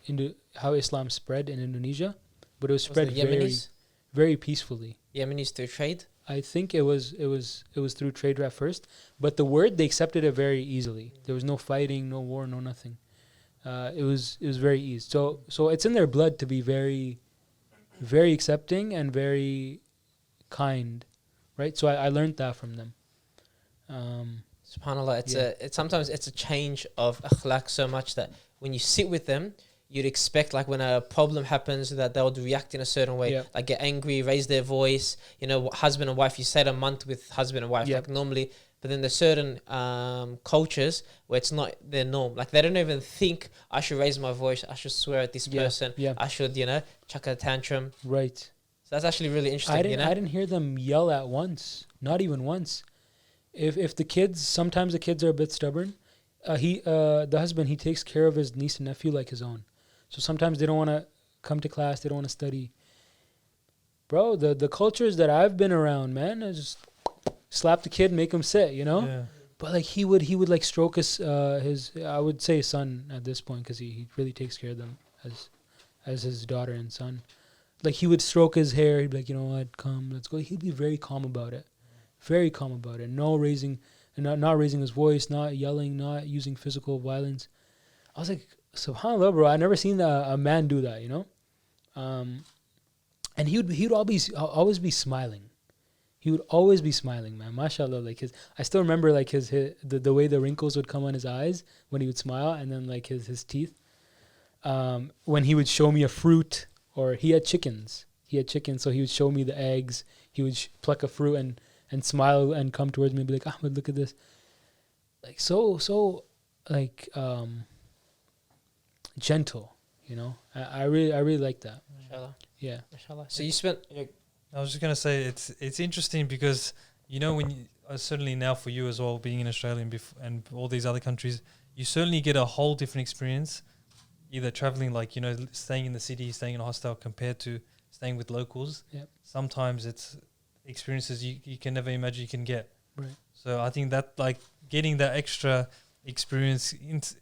Speaker 2: Islam spread in Indonesia, but it was
Speaker 1: Was the
Speaker 2: spread very
Speaker 1: Yemenis?
Speaker 2: very peacefully.
Speaker 1: Yemenis through trade?
Speaker 2: I think it was through trade at first, but the word they accepted it very easily. There was no fighting, no war, no nothing. It was very easy. So it's in their blood to be very, very accepting and very kind, right? So I learned that from them.
Speaker 1: SubhanAllah,
Speaker 2: Yeah.
Speaker 1: it's sometimes it's a change of akhlaq so much that when you sit with them, you'd expect like when a problem happens that they would react in a certain way,
Speaker 2: Yeah.
Speaker 1: like get angry, raise their voice. You know, husband and wife. You said a month with husband and wife,
Speaker 2: Yeah.
Speaker 1: like normally. But then there's certain cultures where it's not their norm. Like they don't even think I should raise my voice. I should swear at this person.
Speaker 2: Yeah.
Speaker 1: I should, chuck a tantrum.
Speaker 2: Right.
Speaker 1: So that's actually really interesting.
Speaker 2: I didn't hear them yell at once. Not even once. If the kids, sometimes the kids are a bit stubborn. The husband, he takes care of his niece and nephew like his own. So sometimes they don't want to come to class. They don't want to study. Bro, the cultures that I've been around, man, I just slap the kid, make him sit,
Speaker 3: Yeah.
Speaker 2: But like he would like stroke his I would say son at this point, because he really takes care of them as his daughter and son. Like he would stroke his hair. He'd be like, you know what, come, let's go. He'd be very calm about it. Very calm about it. No raising, not raising his voice, not yelling, not using physical violence. I was like, subhanAllah, bro. I never seen a man do that, And he would always be smiling. He would always be smiling, man. MashaAllah, like I still remember like the way the wrinkles would come on his eyes when he would smile, and then like his teeth. When he would show me a fruit, or he had chickens, so he would show me the eggs. He would pluck a fruit and smile and come towards me and be like, Ahmad, look at this. Like so like gentle, I really like that.
Speaker 1: Mashallah.
Speaker 2: Yeah.
Speaker 1: Mashallah. So you spent.
Speaker 3: I was just gonna say it's interesting because when you, certainly now for you as well, being in Australia and all these other countries, you certainly get a whole different experience, either traveling staying in the city, staying in a hostel compared to staying with locals.
Speaker 2: Yep.
Speaker 3: Sometimes it's experiences you can never imagine you can get.
Speaker 2: Right.
Speaker 3: So I think that like getting that extra experience,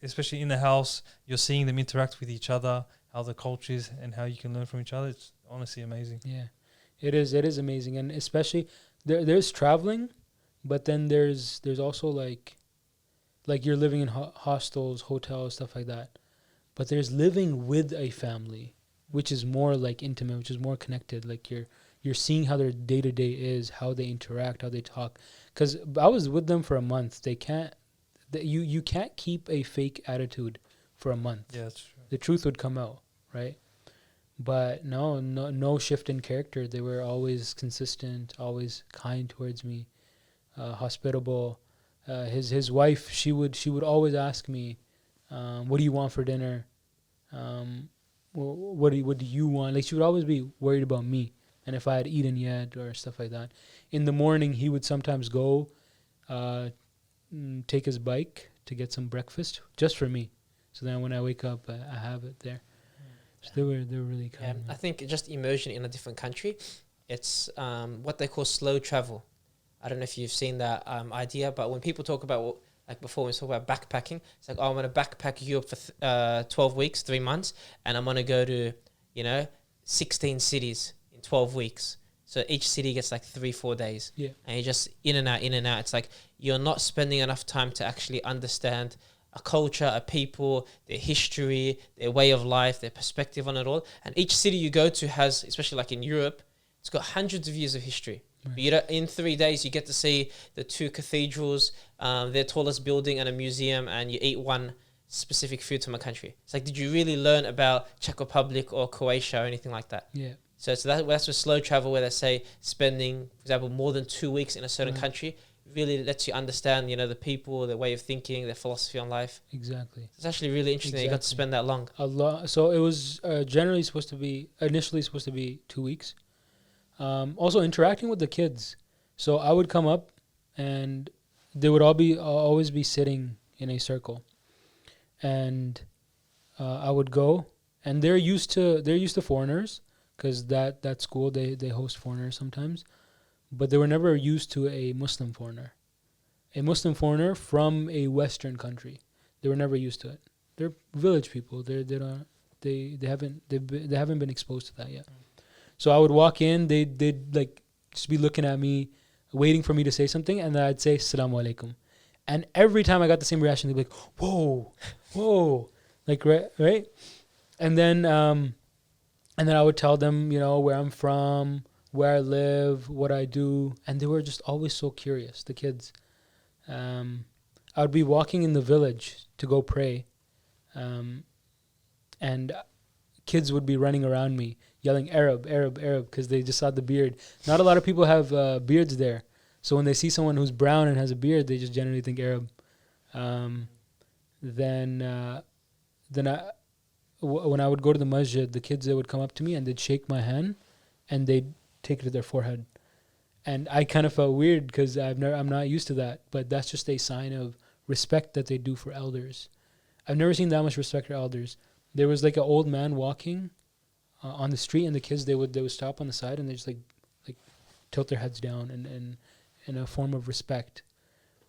Speaker 3: especially in the house, you're seeing them interact with each other, how the culture is, and how you can learn from each other. It's honestly amazing.
Speaker 2: Yeah. It is amazing, and especially there's traveling, but then there's also like you're living in hostels, hotels, stuff like that. But there's living with a family, which is more like intimate, which is more connected. Like you're seeing how their day to day is, how they interact, how they talk. Because I was with them for a month. You can't keep a fake attitude for a month.
Speaker 3: Yeah, that's true.
Speaker 2: The truth would come out, right? But no shift in character. They were always consistent, always kind towards me, hospitable. His wife, she would always ask me, what do you want for dinner? What do you want? Like she would always be worried about me and if I had eaten yet or stuff like that. In the morning, he would sometimes go take his bike to get some breakfast just for me. So then when I wake up, I have it there. So they were really kind.
Speaker 1: I think just immersion in a different country, it's what they call slow travel. I don't know if you've seen that idea, but when people talk about like before we talk about backpacking, it's like, oh, I'm going to backpack Europe for 12 weeks, 3 months, and I'm going to go to, 16 cities in 12 weeks. So each city gets like 3-4 days.
Speaker 2: Yeah.
Speaker 1: And you're just in and out, in and out. It's like you're not spending enough time to actually understand a culture, a people, their history, their way of life, their perspective on it all. And each city you go to has, especially like in Europe, it's got hundreds of years of history.
Speaker 2: Right.
Speaker 1: But in 3 days, you get to see the 2 cathedrals, their tallest building and a museum, and you eat one specific food from a country. It's like, did you really learn about Czech Republic or Croatia or anything like that?
Speaker 2: Yeah.
Speaker 1: So that's with slow travel, where they say spending, for example, more than 2 weeks in a certain country really lets you understand, the people, their way of thinking, their philosophy on life.
Speaker 2: Exactly.
Speaker 1: It's actually really interesting that you got to spend that long.
Speaker 2: A lot. So it was initially supposed to be 2 weeks. Also interacting with the kids. So I would come up, and they would always be sitting in a circle, and I would go, and they're used to foreigners, because that school they host foreigners sometimes, but they were never used to a Muslim foreigner from a Western country. They were never used to it. They're village people. They haven't been exposed to that yet. So I would walk in, they'd like just be looking at me, waiting for me to say something, and then I'd say Assalamu alaikum. And every time I got the same reaction, they'd be like, whoa, like right? And then I would tell them, where I'm from, where I live, what I do, and they were just always so curious, the kids. I would be walking in the village to go pray, and kids would be running around me, yelling Arab, Arab, Arab, because they just saw the beard. Not a lot of people have beards there. So when they see someone who's brown and has a beard, they just generally think Arab. Then when I would go to the masjid, the kids, they would come up to me and they'd shake my hand and they'd take it to their forehead. And I kind of felt weird because I'm not used to that. But that's just a sign of respect that they do for elders. I've never seen that much respect for elders. There was like an old man walking on the street, and the kids, they would stop on the side and they just like tilt their heads down and in a form of respect.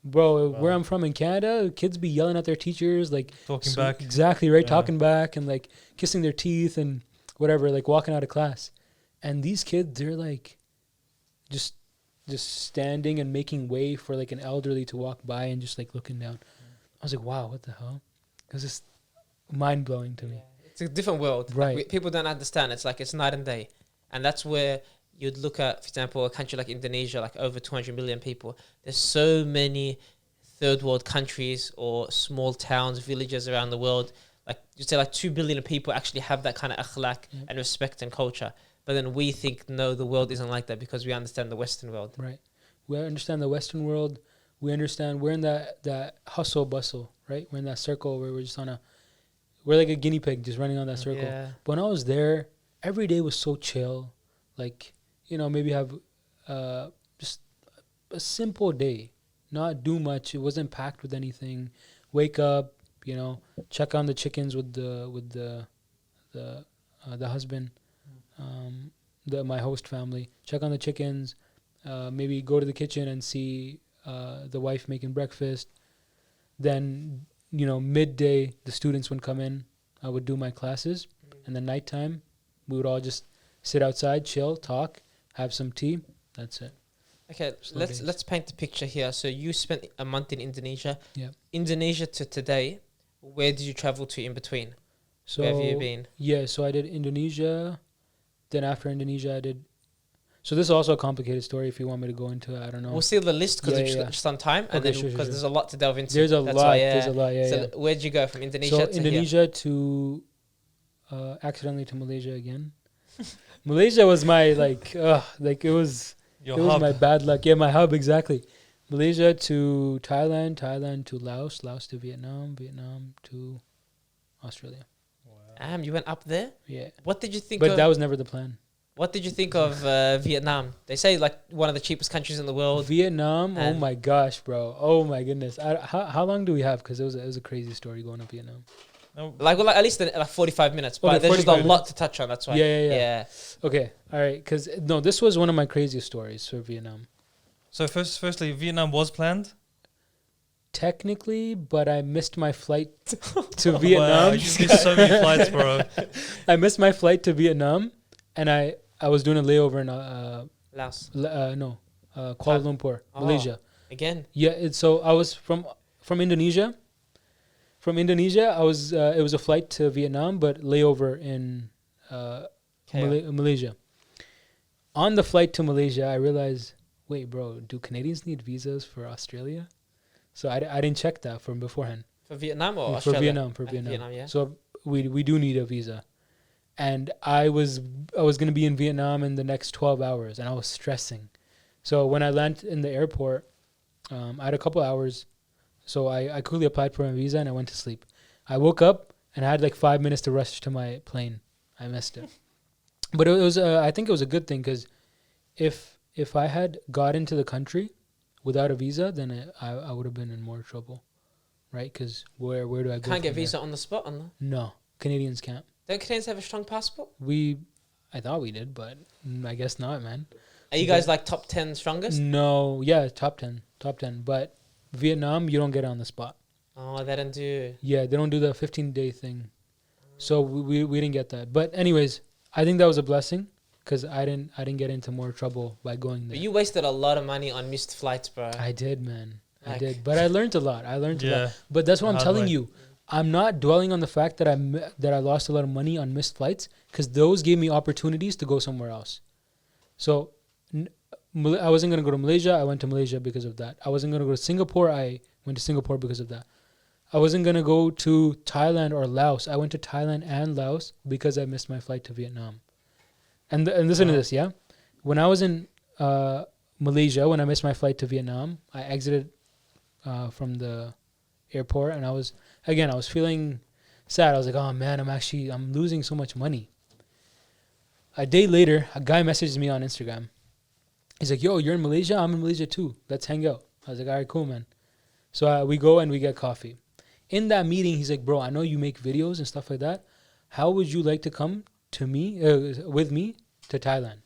Speaker 2: Bro, wow. Where I'm from in Canada, kids be yelling at their teachers, like
Speaker 3: talking back.
Speaker 2: Exactly, right? Yeah. Talking back and like kissing their teeth and whatever, like walking out of class. And these kids, they're like just standing and making way for like an elderly to walk by and just like looking down. I was like, wow, what the hell? It was just mind blowing to me.
Speaker 1: It's a different world.
Speaker 2: Right.
Speaker 1: Like, people don't understand. It's like it's night and day. And that's where you'd look at, for example, a country like Indonesia, like over 200 million people. There's so many third world countries or small towns, villages around the world. Like you'd say like 2 billion people actually have that kind of akhlaq and respect and culture. But then we think, no, the world isn't like that because we understand the Western world.
Speaker 2: Right. We understand the Western world. We understand we're in that hustle bustle, right? We're in that circle where we're just we're like a guinea pig just running on that circle.
Speaker 1: Yeah.
Speaker 2: But when I was there, every day was so chill. Like, maybe have just a simple day, not do much. It wasn't packed with anything. Wake up, check on the chickens with the husband, my host family. Check on the chickens. Maybe go to the kitchen and see the wife making breakfast. Then, midday the students would come in. I would do my classes, and then nighttime we would all just sit outside, chill, talk, have some tea. That's it.
Speaker 1: Okay, let's paint the picture here. So you spent a month in Indonesia.
Speaker 2: Yeah.
Speaker 1: Indonesia to today, where did you travel to in between?
Speaker 2: So
Speaker 1: where have you been?
Speaker 2: Yeah, so I did Indonesia. Then after Indonesia, I did. So this is also a complicated story. If you want me to go into it, I don't know.
Speaker 1: We'll see the list because it's just on time, and then because there's a lot to delve into.
Speaker 2: There's a lot. Yeah.
Speaker 1: So where did you go from Indonesia?
Speaker 2: So
Speaker 1: to
Speaker 2: Indonesia to accidentally to Malaysia again. Malaysia was my it was my bad luck. Yeah, my hub, exactly. Malaysia to Thailand, Thailand to Laos, Laos to Vietnam, Vietnam to Australia.
Speaker 1: Wow. You went up there?
Speaker 2: Yeah.
Speaker 1: What did you think
Speaker 2: But that was never the plan.
Speaker 1: What did you think of Vietnam? They say like one of the cheapest countries in the world.
Speaker 2: Vietnam, oh my gosh, bro. Oh my goodness. How long do we have? Because it was a crazy story going to Vietnam.
Speaker 1: Like at least 45 minutes, but there's just a lot to touch on. That's why.
Speaker 2: Yeah. Okay, all right. Because this was one of my craziest stories for Vietnam.
Speaker 3: So firstly, Vietnam was planned.
Speaker 2: technically, but I missed my flight to
Speaker 3: Wow,
Speaker 2: Vietnam.
Speaker 3: you missed so many flights, bro.
Speaker 2: I missed my flight to Vietnam, and I was doing a layover in
Speaker 1: Laos.
Speaker 2: Kuala Lumpur,
Speaker 1: Oh.
Speaker 2: Malaysia.
Speaker 1: Again.
Speaker 2: Yeah, so I was from Indonesia. From Indonesia, I was it was a flight to Vietnam, but layover in Malaysia. On the flight to Malaysia, I realized, wait, bro, do Canadians need visas for Australia? So I didn't check that from beforehand.
Speaker 1: For Vietnam or
Speaker 2: For
Speaker 1: Australia?
Speaker 2: Vietnam.
Speaker 1: Vietnam, yeah.
Speaker 2: So we do need a visa, and I was gonna be in Vietnam in the next 12 hours, and I was stressing. So when I landed in the airport, I had a couple hours, so I quickly applied for my visa and I went to sleep. I woke up and I had like 5 minutes to rush to my plane. I missed it, but it was I think it was a good thing because if I had got into the country without a visa, then I would have been in more trouble, right? Because where do I go?
Speaker 1: Can't get
Speaker 2: from
Speaker 1: visa
Speaker 2: there?
Speaker 1: on the spot, on the.
Speaker 2: No, Canadians can't.
Speaker 1: Don't Canadians have a strong passport?
Speaker 2: I thought we did, but I guess not, man.
Speaker 1: Are you guys like top 10 strongest?
Speaker 2: No, yeah, top 10. But Vietnam, you don't get it on the spot.
Speaker 1: Oh, they don't do.
Speaker 2: Yeah, they don't do the 15-day thing. So we didn't get that. But anyways, I think that was a blessing because I didn't get into more trouble by going there.
Speaker 1: But you wasted a lot of money on missed flights, bro.
Speaker 2: I did, man. I
Speaker 1: Like-
Speaker 2: did. But I learned a lot. a lot.
Speaker 3: Yeah.
Speaker 2: But that's what I'm
Speaker 3: Hard
Speaker 2: telling
Speaker 3: way.
Speaker 2: you. I'm not dwelling on the fact that I lost a lot of money on missed flights because those gave me opportunities to go somewhere else. So I wasn't going to go to Malaysia. I went to Malaysia because of that. I wasn't going to go to Singapore. I went to Singapore because of that. I wasn't going to go to Thailand or Laos. I went to Thailand and Laos because I missed my flight to Vietnam. And listen to
Speaker 3: Wow.
Speaker 2: this, yeah? When I was in Malaysia, when I missed my flight to Vietnam, I exited from the airport and I was feeling sad. I was like, oh man, I'm losing so much money. A day later, a guy messaged me on Instagram. He's like, yo, you're in Malaysia? I'm in Malaysia too. Let's hang out. I was like, all right, cool, man. So we go and we get coffee. In that meeting, he's like, bro, I know you make videos and stuff like that. How would you like to come to me, with me to Thailand?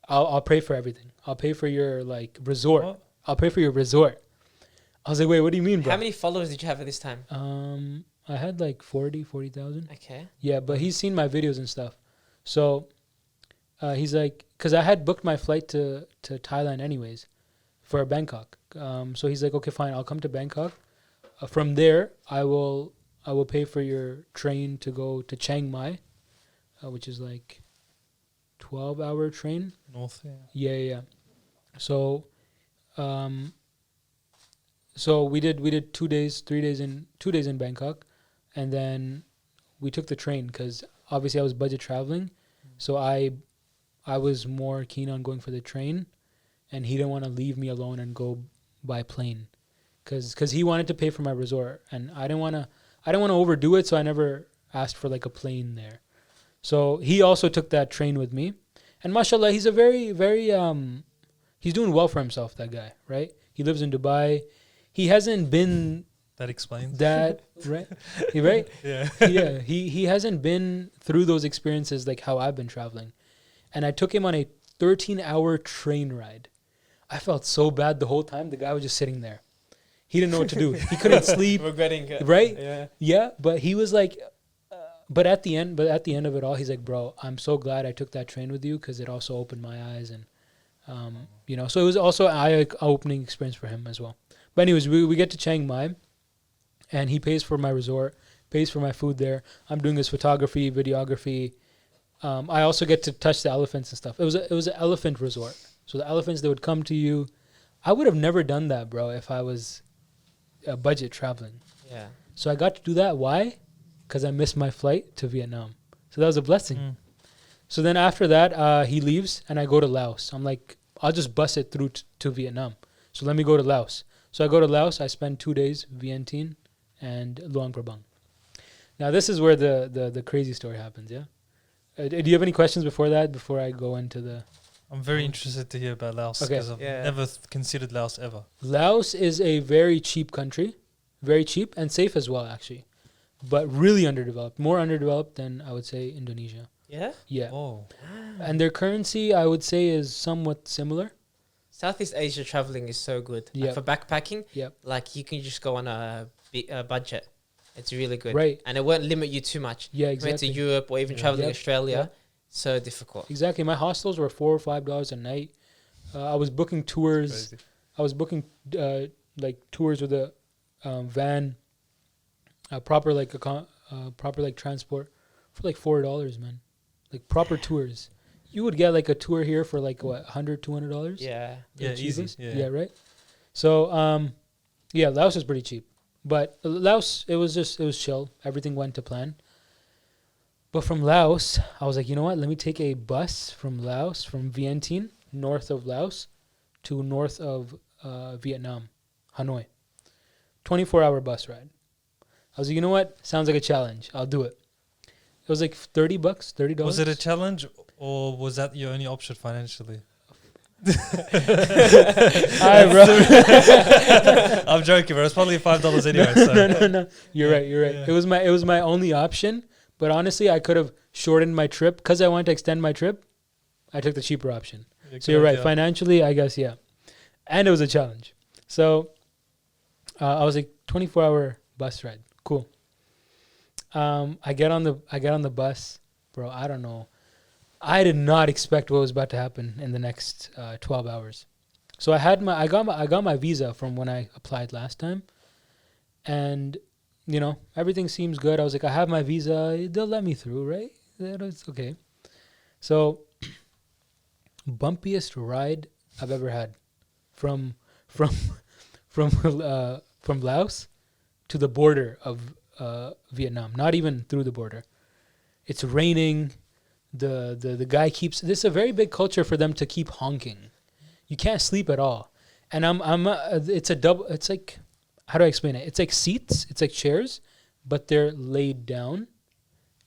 Speaker 2: I'll pay for everything. I'll pay for your like resort.
Speaker 3: What?
Speaker 2: I'll pay for your resort. I was like, wait, what do you mean, bro?
Speaker 1: How many followers did you have at this time?
Speaker 2: I had like 40,000.
Speaker 1: Okay.
Speaker 2: Yeah, but he's seen my videos and stuff. So he's like, because I had booked my flight to Thailand anyways for Bangkok. So he's like, okay, fine, I'll come to Bangkok. From there, I will pay for your train to go to Chiang Mai, which is like 12-hour train.
Speaker 3: North, yeah.
Speaker 2: Yeah. So, so we did 2 days, 2 days in Bangkok, and then we took the train because obviously I was budget traveling, so I was more keen on going for the train, and he didn't want to leave me alone and go by plane, because he wanted to pay for my resort, and I didn't want to overdo it, so I never asked for like a plane there. So he also took that train with me, and mashallah, he's a very he's doing well for himself. That guy, right? He lives in Dubai. He hasn't been
Speaker 3: That explains.
Speaker 2: that right, right?
Speaker 3: Yeah.
Speaker 2: Yeah, he hasn't been through those experiences like how I've been traveling. And I took him on a 13-hour train ride. I felt so bad the whole time. The guy was just sitting there. He didn't know what to do. He couldn't sleep,
Speaker 1: Regretting it.
Speaker 2: right?
Speaker 1: Yeah.
Speaker 2: Yeah, but he was like, but at the end of it all, he's like, bro, I'm so glad I took that train with you because it also opened my eyes, and so it was also an eye-opening experience for him as well. But anyways, we get to Chiang Mai, and he pays for my resort, pays for my food there. I'm doing his photography, videography. I also get to touch the elephants and stuff. It was an elephant resort, so the elephants, they would come to you. I would have never done that, bro, if I was budget traveling.
Speaker 1: Yeah.
Speaker 2: So I got to do that. Why? Because I missed my flight to Vietnam. So that was a blessing.
Speaker 3: Mm.
Speaker 2: So then after that, he leaves and I go to Laos. I'm like, I'll just bus it through to Vietnam. So let me go to Laos. So I go to Laos. I spend 2 days, Vientiane and Luang Prabang. Now this is where the crazy story happens, yeah? Do you have any questions before that, before I go into the...
Speaker 3: I'm very interested to hear about Laos
Speaker 2: Okay.
Speaker 3: because I've
Speaker 1: Yeah.
Speaker 3: never considered Laos ever.
Speaker 2: Laos is a very cheap country. Very cheap and safe as well, actually. But really underdeveloped. More underdeveloped than, I would say, Indonesia.
Speaker 1: Yeah.
Speaker 2: Yeah.
Speaker 3: Oh,
Speaker 2: And their currency, I would say, is somewhat similar.
Speaker 1: Southeast Asia traveling is so good.
Speaker 2: Yep.
Speaker 1: Like for backpacking,
Speaker 2: Yep.
Speaker 1: like you can just go on a budget. It's really good.
Speaker 2: Right.
Speaker 1: And it won't limit you too much.
Speaker 2: Yeah,
Speaker 1: Compared to
Speaker 2: exactly.
Speaker 1: Europe or even
Speaker 3: Yeah.
Speaker 1: traveling
Speaker 2: Yep.
Speaker 1: Australia,
Speaker 2: Yep.
Speaker 1: so difficult.
Speaker 2: Exactly. My hostels were $4 or $5 a night. I was booking tours.
Speaker 3: Crazy.
Speaker 2: I was booking like tours with a van, proper like proper like transport for like $4, man. Like proper tours. You would get like a tour here for like what, $100, $200?
Speaker 1: Yeah.
Speaker 3: Yeah,
Speaker 2: The
Speaker 3: easy.
Speaker 2: cheapest?
Speaker 3: Yeah.
Speaker 2: Right. So yeah, Laos was pretty cheap, but Laos it was chill. Everything went to plan. But from Laos, I was like, you know what? Let me take a bus from Laos, from Vientiane, north of Laos, to north of Vietnam, Hanoi. 24-hour bus ride. I was like, you know what? Sounds like a challenge. I'll do it. It was like $30, $30.
Speaker 3: Was it a challenge, or was that your only option financially?
Speaker 2: Hi, bro.
Speaker 3: I'm joking, bro. It's probably $5 anyway. So.
Speaker 2: No. You're right.
Speaker 3: Yeah.
Speaker 2: It was my only option. But honestly, I could have shortened my trip because I wanted to extend my trip. I took the cheaper option. So you're right.
Speaker 3: Yeah.
Speaker 2: Financially, I guess, yeah. And it was a challenge. So I was like 24-hour bus ride. Cool. I get on the bus, bro. I don't know. I did not expect what was about to happen in the next 12 hours. So I got my visa from when I applied last time, and you know everything seems good. I was like, I have my visa. They'll let me through, right? It's okay. So bumpiest ride I've ever had from Laos to the border of Vietnam. Not even through the border. It's raining. The guy keeps. This is a very big culture for them to keep honking. You can't sleep at all. And it's a double. It's like, how do I explain it? It's like seats. It's like chairs, but they're laid down,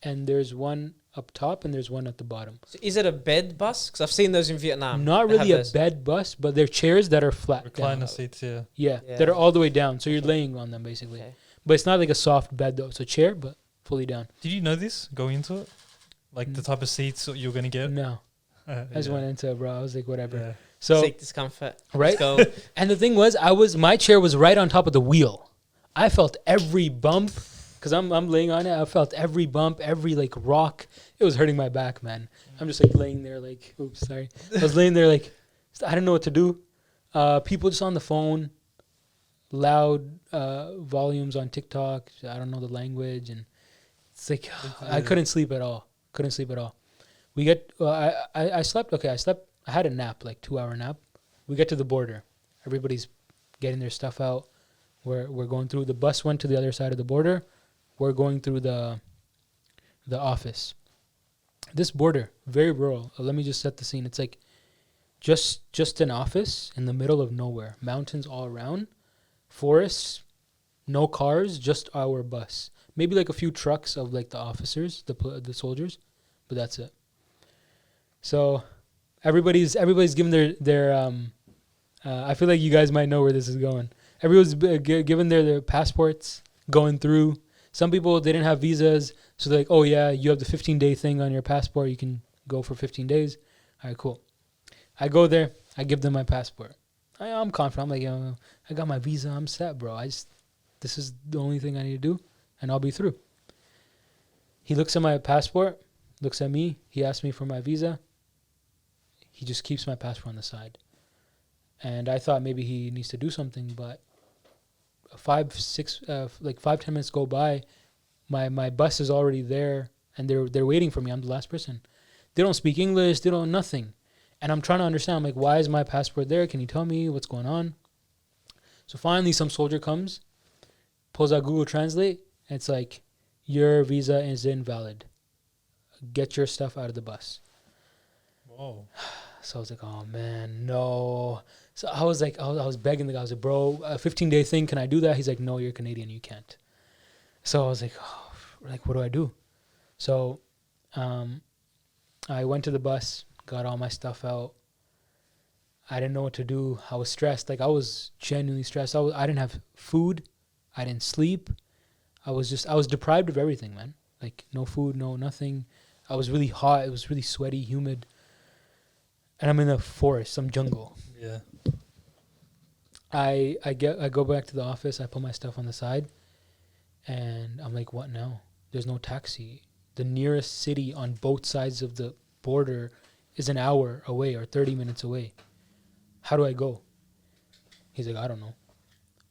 Speaker 2: and there's one up top and there's one at the bottom.
Speaker 1: So is it a bed bus? Because I've seen those in Vietnam.
Speaker 2: Not
Speaker 1: They have
Speaker 2: really a
Speaker 1: those.
Speaker 2: bed bus, but they're chairs that are flat
Speaker 3: Recliner
Speaker 2: down.
Speaker 3: seats, yeah.
Speaker 2: Yeah,
Speaker 1: Yeah.
Speaker 2: that are all the way down. So you're laying on them basically.
Speaker 1: Okay.
Speaker 2: But it's not like a soft bed though. It's a chair, but fully down.
Speaker 3: Did you know this going into it? Like the type of seats that you're going to get?
Speaker 2: No, I just went into it, bro. I was like, whatever.
Speaker 3: Yeah.
Speaker 2: So
Speaker 1: Seek discomfort.
Speaker 2: right,
Speaker 1: Let's go.
Speaker 2: and the thing was, my chair was right on top of the wheel. I felt every bump because I'm laying on it. I felt every bump, every like rock. It was hurting my back, man. I'm just like laying there, like, oops, sorry. I was laying there like, I didn't know what to do. People just on the phone, loud volumes on TikTok. I don't know the language, and it's like I couldn't sleep at all. We get. I slept. Okay, I had a nap, like 2-hour nap. We get to the border. Everybody's getting their stuff out. We're going through. The bus went to the other side of the border. We're going through the office. This border, very rural. Let me just set the scene. It's like just an office in the middle of nowhere. Mountains all around. Forests. No cars, just our bus. Maybe like a few trucks of like the officers, the soldiers, but that's it. So everybody's giving their I feel like you guys might know where this is going. Everyone's given their passports, going through. Some people, they didn't have visas, so they're like, oh yeah, you have the 15-day thing on your passport, you can go for 15 days. All right, cool. I go there, I give them my passport. I'm confident. I'm like, yo, I got my visa, I'm set, bro. This is the only thing I need to do, and I'll be through. He looks at my passport, looks at me, he asks me for my visa. He just keeps my passport on the side. And I thought maybe he needs to do something, but 5-10 minutes go by, my bus is already there, and they're waiting for me. I'm the last person. They don't speak English, they don't nothing. And I'm trying to understand, I'm like, why is my passport there? Can you tell me what's going on? So finally some soldier comes, pulls out Google Translate, and it's like, your visa is invalid. Get your stuff out of the bus.
Speaker 3: Whoa.
Speaker 2: So I was like, oh man, no. So I was like, I was begging the guy. I was like, bro, a 15-day thing, can I do that? He's like, no, you're Canadian, you can't. So I was like, oh, like, what do I do? So I went to the bus, got all my stuff out. I didn't know what to do. I was stressed. Like, I was genuinely stressed. I didn't have food. I didn't sleep. I was deprived of everything, man. Like, no food, no nothing. I was really hot. It was really sweaty, humid. And I'm in a forest, some jungle.
Speaker 3: Yeah.
Speaker 2: I go back to the office. I put my stuff on the side, and I'm like, what now? There's no taxi. The nearest city on both sides of the border is an hour away or 30 minutes away. How do I go? He's like, I don't know.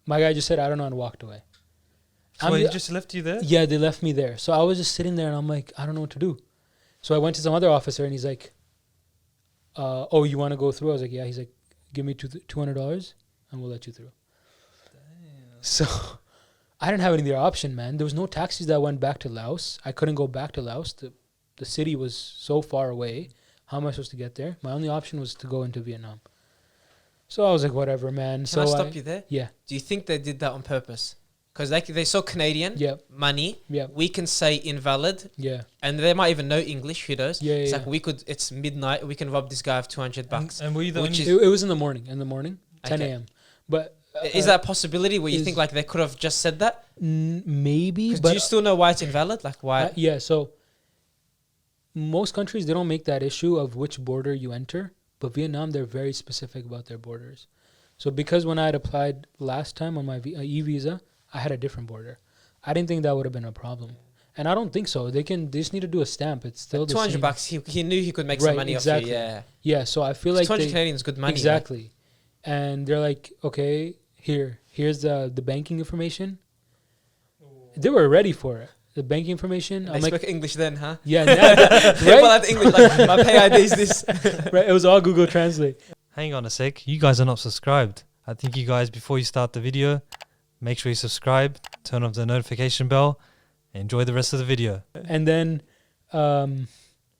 Speaker 2: My guy just said, I don't know, and walked away.
Speaker 3: So he just left you there?
Speaker 2: Yeah, they left me there. So I was just sitting there, and I'm like, I don't know what to do. So I went to some other officer, and he's like, oh, you want to go through? I was like, yeah. He's like, give me $200, and we'll let you through. Damn. So I didn't have any other option, man. There was no taxis that went back to Laos. I couldn't go back to Laos. The city was so far away. How am I supposed to get there? My only option was to go into Vietnam. So I was like, whatever, man.
Speaker 1: Can I stop you there?
Speaker 2: Yeah.
Speaker 1: Do you think they did that on purpose? Because they saw Canadian money.
Speaker 2: Yeah.
Speaker 1: We can say invalid.
Speaker 2: Yeah.
Speaker 1: And they might even know English. Who knows?
Speaker 2: Yeah.
Speaker 1: It's like it's midnight. We can rob this guy of $200.
Speaker 3: And were you the only?
Speaker 2: It was in the morning. 10 a.m. But
Speaker 1: is that a possibility where you think like they could have just said that?
Speaker 2: Maybe.
Speaker 1: But do you still know why it's invalid? Like why?
Speaker 2: Yeah. So most countries, they don't make that issue of which border you enter. But Vietnam, they're very specific about their borders. So because when I had applied last time on my e-visa, I had a different border. I didn't think that would have been a problem. And I don't think so. They just need to do a stamp. It's still the same.
Speaker 1: $200. He knew he could make some money off you. Yeah.
Speaker 2: Yeah. So I feel like
Speaker 1: 200 Canadian is good money.
Speaker 2: Exactly. Right? And they're like, okay, here's the banking information. They were ready for it. The banking information.
Speaker 1: They spoke English then, huh?
Speaker 2: Yeah.
Speaker 1: Right? Well, English, like, my pay ID is this.
Speaker 2: Right. It was all Google Translate.
Speaker 3: Hang on a sec. You guys are not subscribed. I think you guys, before you start the video, make sure you subscribe, turn on the notification bell, and enjoy the rest of the video.
Speaker 2: And then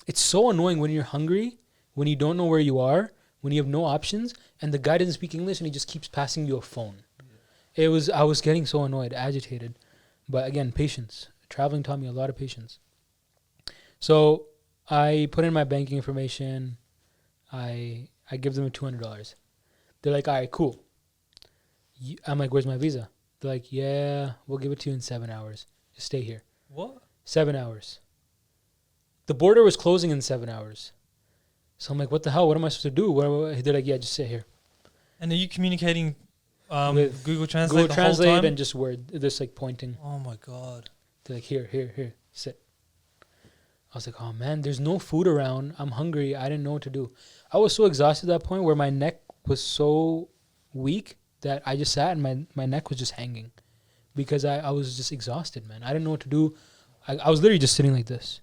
Speaker 2: it's so annoying when you're hungry, when you don't know where you are, when you have no options, and the guy doesn't speak English and he just keeps passing you a phone. I was getting so annoyed, agitated. But again, patience. Traveling taught me a lot of patience. So I put in my banking information. I give them $200. They're like, all right, cool. I'm like, where's my visa? They're like, yeah, we'll give it to you in 7 hours. Just stay here.
Speaker 3: What?
Speaker 2: 7 hours. The border was closing in 7 hours. So I'm like, what the hell? What am I supposed to do? They're like, yeah, just sit here.
Speaker 3: And are you communicating with Google Translate
Speaker 2: Google
Speaker 3: the
Speaker 2: Translate
Speaker 3: whole time?
Speaker 2: And just word, just like pointing.
Speaker 3: Oh my God.
Speaker 2: They're like, here, sit. I was like, oh man, there's no food around. I'm hungry. I didn't know what to do. I was so exhausted at that point where my neck was so weak that I just sat and my neck was just hanging because I was just exhausted, man. I didn't know what to do. I was literally just sitting like this.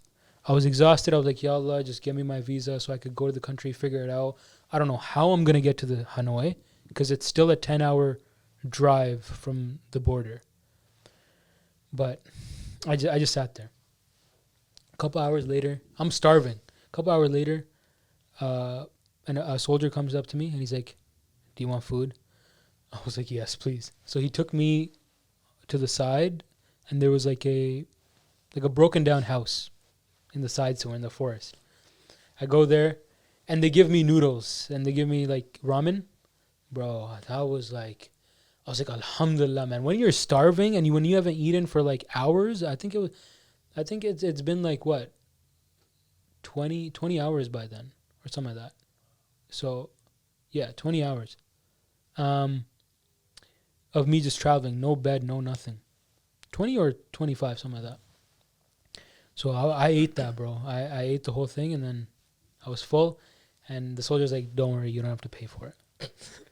Speaker 2: I was exhausted. I was like, Ya Allah, just give me my visa so I could go to the country, figure it out. I don't know how I'm going to get to the Hanoi because it's still a 10-hour drive from the border. But I just sat there. A couple hours later, I'm starving. A couple hours later, and a soldier comes up to me and he's like, do you want food? I was like, yes, please. So he took me to the side and there was like a broken down house in the side somewhere in the forest. I go there and they give me noodles and they give me like ramen. Bro, that was like, I was like, alhamdulillah, man. When you're starving and when you haven't eaten for like hours, I think it's been like what? 20 hours by then or something like that. So yeah, 20 hours. Of me just traveling, no bed, no nothing. 20 or 25, something like that. So I ate that, bro. I ate the whole thing and then I was full and the soldier's like, don't worry, you don't have to pay for it.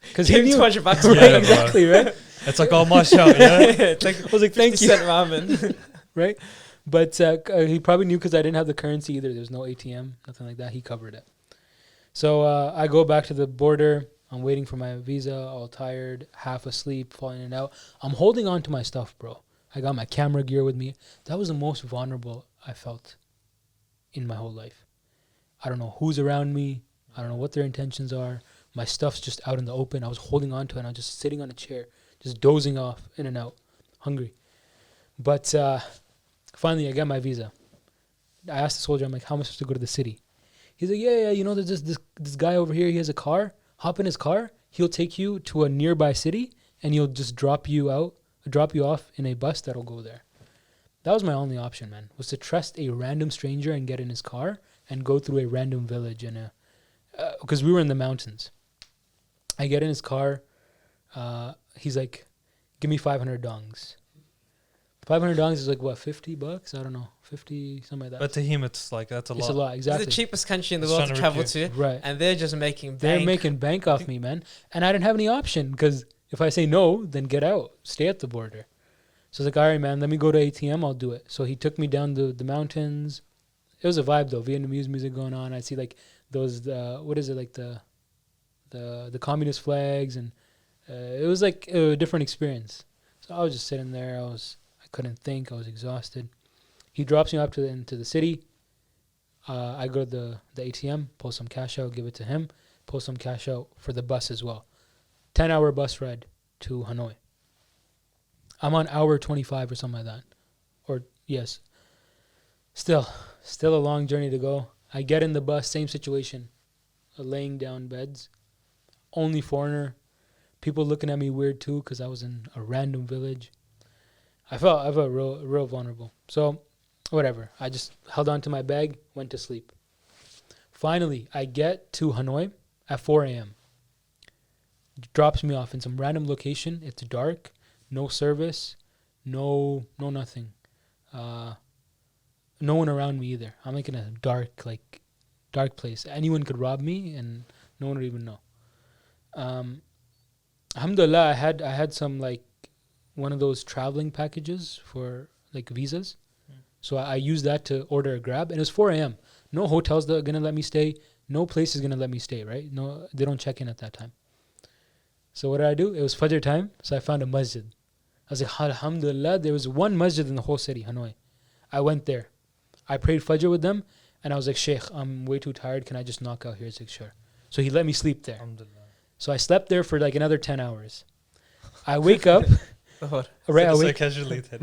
Speaker 2: Because he knew
Speaker 1: $200,
Speaker 2: right?
Speaker 3: Yeah,
Speaker 2: Exactly, right?
Speaker 3: It's like, oh, my shout, yeah?
Speaker 1: It's like,
Speaker 2: I was like, thank you.
Speaker 1: ramen.
Speaker 2: Right? But he probably knew because I didn't have the currency either. There's no ATM, nothing like that. He covered it. So I go back to the border. I'm waiting for my visa, all tired, half asleep, falling in and out. I'm holding on to my stuff, bro. I got my camera gear with me. That was the most vulnerable I felt in my whole life. I don't know who's around me. I don't know what their intentions are. My stuff's just out in the open. I was holding on to it. And I was just sitting on a chair, just dozing off, in and out, hungry. But finally, I got my visa. I asked the soldier, I'm like, how am I supposed to go to the city? He's like, yeah, you know, there's this guy over here. He has a car. Hop in his car. He'll take you to a nearby city, and he'll just drop you off in a bus that'll go there. That was my only option, man, was to trust a random stranger and get in his car and go through a random village because we were in the mountains. I get in his car. He's like, give me 500 dongs. 500 dongs is like what, $50? I don't know, 50, something like that.
Speaker 3: But to him, it's like that's a
Speaker 2: It's
Speaker 3: lot.
Speaker 2: a lot, exactly.
Speaker 1: It's the cheapest country in the
Speaker 3: It's
Speaker 1: world to
Speaker 3: trying to
Speaker 1: travel
Speaker 3: rip
Speaker 1: to,
Speaker 2: Right.
Speaker 1: and they're just making
Speaker 2: They're
Speaker 1: bank.
Speaker 2: making bank off me, man. And I didn't have any option because if I say no, then get out, stay at the border. So I was like, all right, man, let me go to ATM. I'll do it. So he took me down the mountains. It was a vibe though. Vietnamese music going on. I see like those, what is it, like the communist flags, and it was like a different experience. So I was just sitting there. I couldn't think. I was exhausted. He drops me up into the city. I go to the ATM, pull some cash out, give it to him, pull some cash out for the bus as well. 10-hour bus ride to Hanoi. I'm on hour 25 or something like that. Or, yes. Still a long journey to go. I get in the bus, same situation. Laying down beds. Only foreigner. People looking at me weird too because I was in a random village. I felt real vulnerable. So, whatever. I just held on to my bag, went to sleep. Finally, I get to Hanoi at 4 a.m. Drops me off in some random location. It's dark. No service, no nothing. No one around me either. I'm like in a dark place. Anyone could rob me and no one would even know. Alhamdulillah, I had some like one of those traveling packages for like visas. So I used that to order a Grab, and it was 4 a.m. No hotels that are gonna let me stay. No place is gonna let me stay, right? No, they don't check in at that time. So what did I do? It was Fajr time, so I found a masjid. I was like, alhamdulillah, there was one masjid in the whole city, Hanoi. I went there. I prayed Fajr with them, and I was like, Sheikh, I'm way too tired. Can I just knock out here? He's like, sure. So he let me sleep there. So I slept there for like another 10 hours. I wake up. Right, I wake
Speaker 3: so casually.
Speaker 2: 10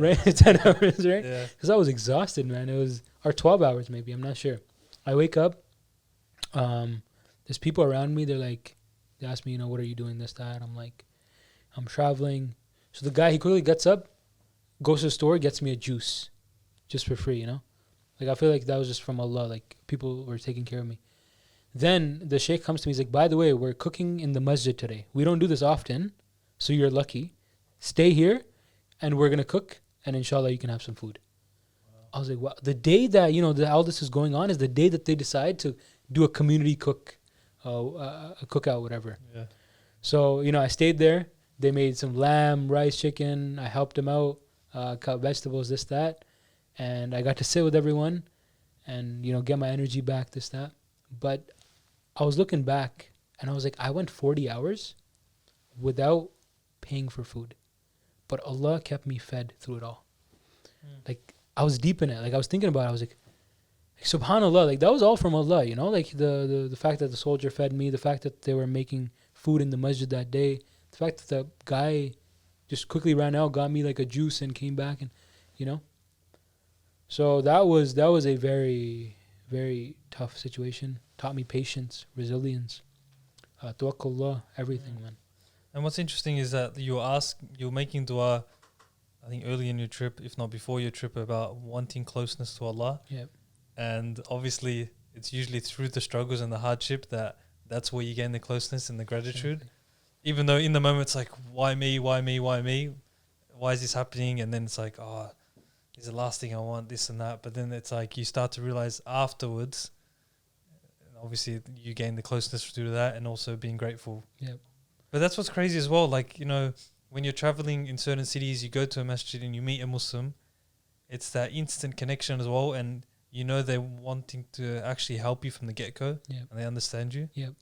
Speaker 2: hours, right?
Speaker 3: Yeah.
Speaker 2: Because I was exhausted, man. It was, or 12 hours maybe, I'm not sure. I wake up. There's people around me. They ask me, what are you doing, this, that? I'm like, I'm traveling. So the guy, he quickly gets up, goes to the store, gets me a juice just for free, Like, I feel like that was just from Allah. Like, people were taking care of me. Then the sheikh comes to me. He's like, by the way, we're cooking in the masjid today. We don't do this often, so you're lucky. Stay here, and we're going to cook, and inshallah, you can have some food. Wow. I was like, wow. The day that, all this is going on is the day that they decide to do a community a cookout, whatever.
Speaker 3: Yeah.
Speaker 2: So, I stayed there. They made some lamb, rice, chicken. I helped them out, cut vegetables, this, that. And I got to sit with everyone and, get my energy back, this, that. But I was looking back and I was like, I went 40 hours without paying for food. But Allah kept me fed through it all. Like, I was deep in it. Like, I was thinking about it. I was like subhanallah, like, that was all from Allah, Like, the fact that the soldier fed me, the fact that they were making food in the masjid that day, the fact that the guy just quickly ran out, got me like a juice and came back, and so that was a very, very tough situation. Taught me patience, resilience, tawakkallah, everything, man.
Speaker 3: And what's interesting is that you're making dua, I think early in your trip, if not before your trip, about wanting closeness to Allah.
Speaker 2: Yep.
Speaker 3: And obviously it's usually through the struggles and the hardship that's where you gain the closeness and the gratitude. Exactly. Even though in the moment it's like, why me? Why me? Why me? Why is this happening? And then it's like, oh, this is the last thing I want, this and that. But then it's like you start to realize afterwards, obviously you gain the closeness through that and also being grateful.
Speaker 2: Yep.
Speaker 3: But that's what's crazy as well. Like, when you're traveling in certain cities, you go to a masjid and you meet a Muslim, it's that instant connection as well. And they're wanting to actually help you from the get-go. Yep. And they understand you.
Speaker 2: Yep.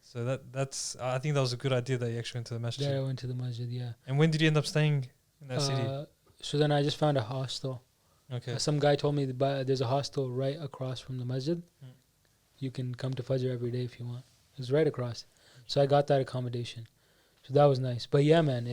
Speaker 3: So that's I think that was a good idea that you actually went to the masjid.
Speaker 2: Yeah, I went to the masjid, yeah.
Speaker 3: And when did you end up staying in that city?
Speaker 2: So then I just found a hostel.
Speaker 3: Okay.
Speaker 2: Some guy told me there's a hostel right across from the masjid. You can come to Fajr every day if you want. It was right across. So I got that accommodation. So that was nice. But yeah, man,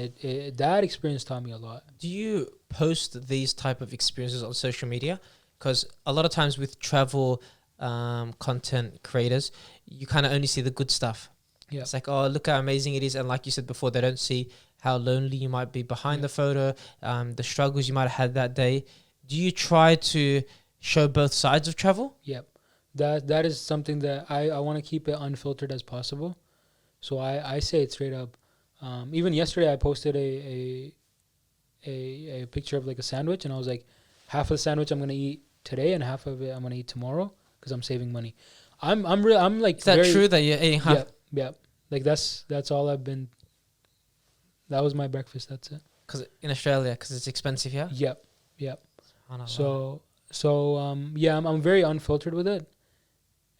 Speaker 2: that experience taught me a lot.
Speaker 1: Do you post these type of experiences on social media? Because a lot of times with travel content creators, you kind of only see the good stuff. Yeah. It's like, oh, look how amazing it is. And like you said before, they don't see how lonely you might be behind the photo, the struggles you might have had that day. Do you try to show both sides of travel?
Speaker 2: Yep. That is something that I want to keep it unfiltered as possible. So I say it straight up. Even yesterday, I posted a picture of like a sandwich, and I was like, half of the sandwich I'm gonna eat today, and half of it I'm gonna eat tomorrow because I'm saving money. I'm like.
Speaker 1: Is that true that you're eating half?
Speaker 2: Yeah. Like that's all I've been. That was my breakfast. That's it.
Speaker 1: Because in Australia, because it's expensive here.
Speaker 2: Yep.
Speaker 1: SubhanAllah.
Speaker 2: Yeah, I'm very unfiltered with it.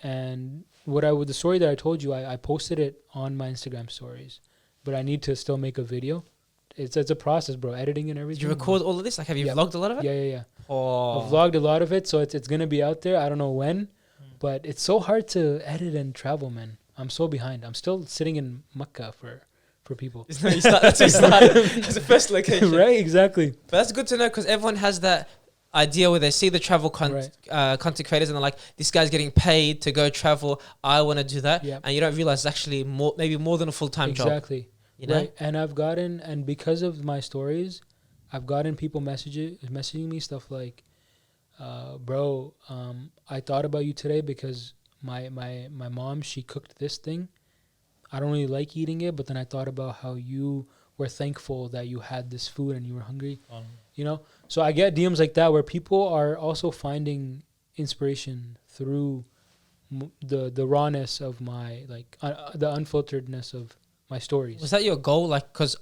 Speaker 2: And the story that I told you, I posted it on my Instagram stories, but I need to still make a video. It's a process, bro. Editing and everything.
Speaker 1: Did you record all of this? Like, have you vlogged a lot of it?
Speaker 2: Yeah.
Speaker 1: Oh.
Speaker 2: I've vlogged a lot of it, so it's gonna be out there. I don't know when, but it's so hard to edit and travel, man. I'm so behind. I'm still sitting in Mecca for people.
Speaker 1: That's the first location.
Speaker 2: Right, exactly.
Speaker 1: But that's good to know because everyone has that idea where they see the travel content creators and they're like, this guy's getting paid to go travel. I want to do that. Yep. And you don't realize it's actually maybe more than a full-time job.
Speaker 2: Exactly. You know? Right. And because of my stories, I've gotten people messaging me stuff like, bro, I thought about you today because my mom, she cooked this thing. I don't really like eating it, but then I thought about how you were thankful that you had this food and you were hungry. You know? So I get DMs like that where people are also finding inspiration through the rawness of my, like, the unfilteredness of my stories.
Speaker 1: Was that your goal? Like, because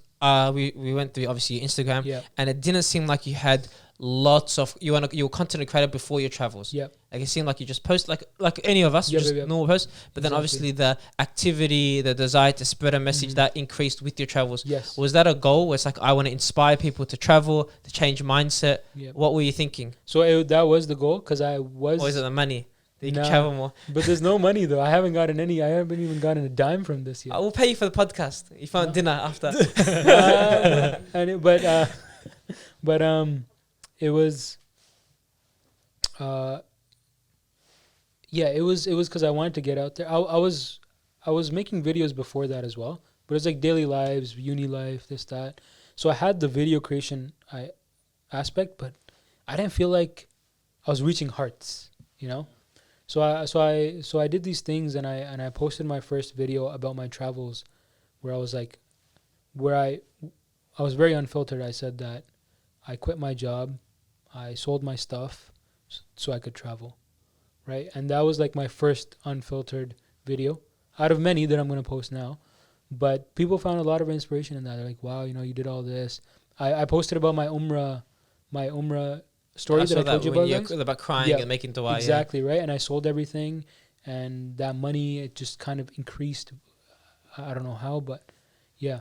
Speaker 1: we went through, obviously, your Instagram, and it didn't seem like you had lots of you were content creator before your travels. Like it seemed like you just post like any of us, just normal posts. But then obviously the activity, the desire to spread a message that increased with your travels. Was that a goal? Where it's like, I want to inspire people to travel, to change mindset. What were you thinking?
Speaker 2: So that was the goal because I was.
Speaker 1: Or is it the money? You can travel more.
Speaker 2: But there's no money though. I haven't even gotten a dime from this yet.
Speaker 1: I will pay you for the podcast. You found dinner after.
Speaker 2: It was, it was because I wanted to get out there. I was making videos before that as well, but it's like daily lives, uni life, this, that. So I had the video creation aspect, but I didn't feel like I was reaching hearts, you know? So I did these things and I posted my first video about my travels where I was like, I was very unfiltered. I said that I quit my job. I sold my stuff so I could travel, right? And that was like my first unfiltered video out of many that I'm going to post now. But people found a lot of inspiration in that. They're like, wow, you did all this. I posted about my Umrah story that I told you
Speaker 1: about crying and making dua.
Speaker 2: Exactly, right? And I sold everything, and that money, it just kind of increased. I don't know how, but yeah.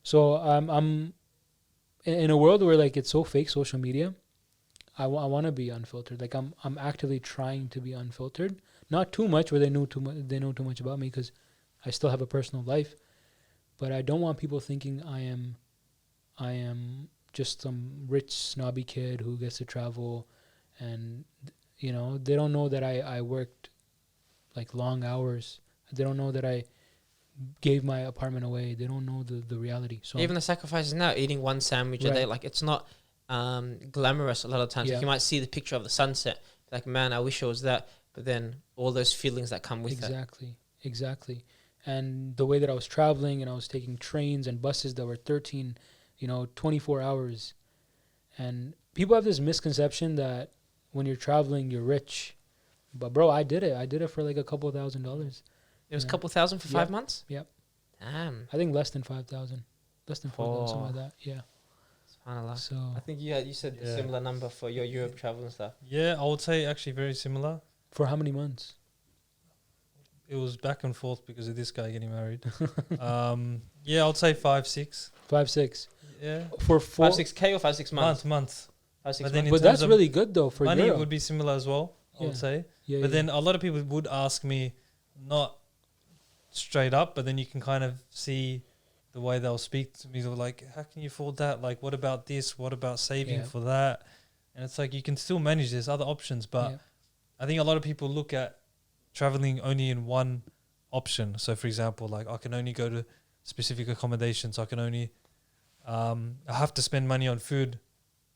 Speaker 2: So I'm in a world where like it's so fake, social media. I want to be unfiltered. Like I'm actively trying to be unfiltered. Not too much where they know too much about me because I still have a personal life. But I don't want people thinking I am just some rich snobby kid who gets to travel, and they don't know that I worked like long hours. They don't know that I gave my apartment away. They don't know the reality. So
Speaker 1: even the sacrifices now, eating one sandwich a day, like it's not glamorous a lot of times. Like you might see the picture of the sunset, like, man, I wish it was that. But then all those feelings that come with that.
Speaker 2: Exactly. And the way that I was traveling, and I was taking trains and buses that were 24 hours. And people have this misconception that when you're traveling, you're rich. But bro, I did it for like a couple $1,000s.
Speaker 1: It was a couple thousand for 5 months?
Speaker 2: Yep.
Speaker 1: Damn.
Speaker 2: I think less than 5,000. Less than 4,000, something like that. Yeah.
Speaker 1: SubhanAllah.
Speaker 2: So
Speaker 1: I think you said a similar number for your Europe travel and stuff.
Speaker 3: Yeah, I would say actually very similar.
Speaker 2: For how many months?
Speaker 3: It was back and forth because of this guy getting married. I would say 5, 6.
Speaker 2: 5, 6.
Speaker 3: Yeah.
Speaker 2: For
Speaker 1: 5, 6K or 5, 6 months?
Speaker 3: Month.
Speaker 1: 5, 6
Speaker 3: months.
Speaker 2: But that's really good though for
Speaker 3: money
Speaker 2: Europe.
Speaker 3: would be similar as well, I would say. But then a lot of people would ask me, not straight up, but then you can kind of see the way they'll speak to me. They're like, how can you afford that? Like, what about this? What about saving for that? And it's like, you can still manage. There's other options. But I think a lot of people look at traveling only in one option. So, for example, like, I can only go to specific accommodations. I can only, I have to spend money on food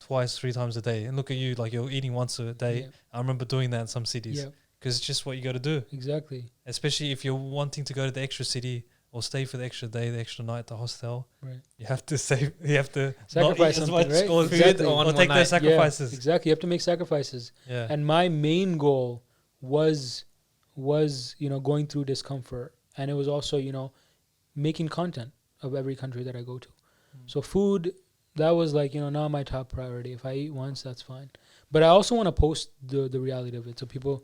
Speaker 3: 2, 3 times a day. And look at you, like, you're eating once a day. I remember doing that in some cities. Because it's just what you got to do.
Speaker 2: Exactly.
Speaker 3: Especially if you're wanting to go to the extra city or stay for the extra day, the extra night at the hostel,
Speaker 2: Right.
Speaker 3: you have to save. You have to
Speaker 2: Sacrifice
Speaker 3: not eat as
Speaker 2: something,
Speaker 3: much
Speaker 2: right?
Speaker 3: or,
Speaker 2: Exactly.
Speaker 3: or
Speaker 1: On
Speaker 3: take
Speaker 1: one
Speaker 3: those
Speaker 1: night.
Speaker 3: sacrifices.
Speaker 2: Yeah, exactly. You have to make sacrifices.
Speaker 3: Yeah.
Speaker 2: And my main goal was going through discomfort, and it was also making content of every country that I go to. So food, that was like not my top priority. If I eat once, that's fine. But I also want to post the reality of it, so people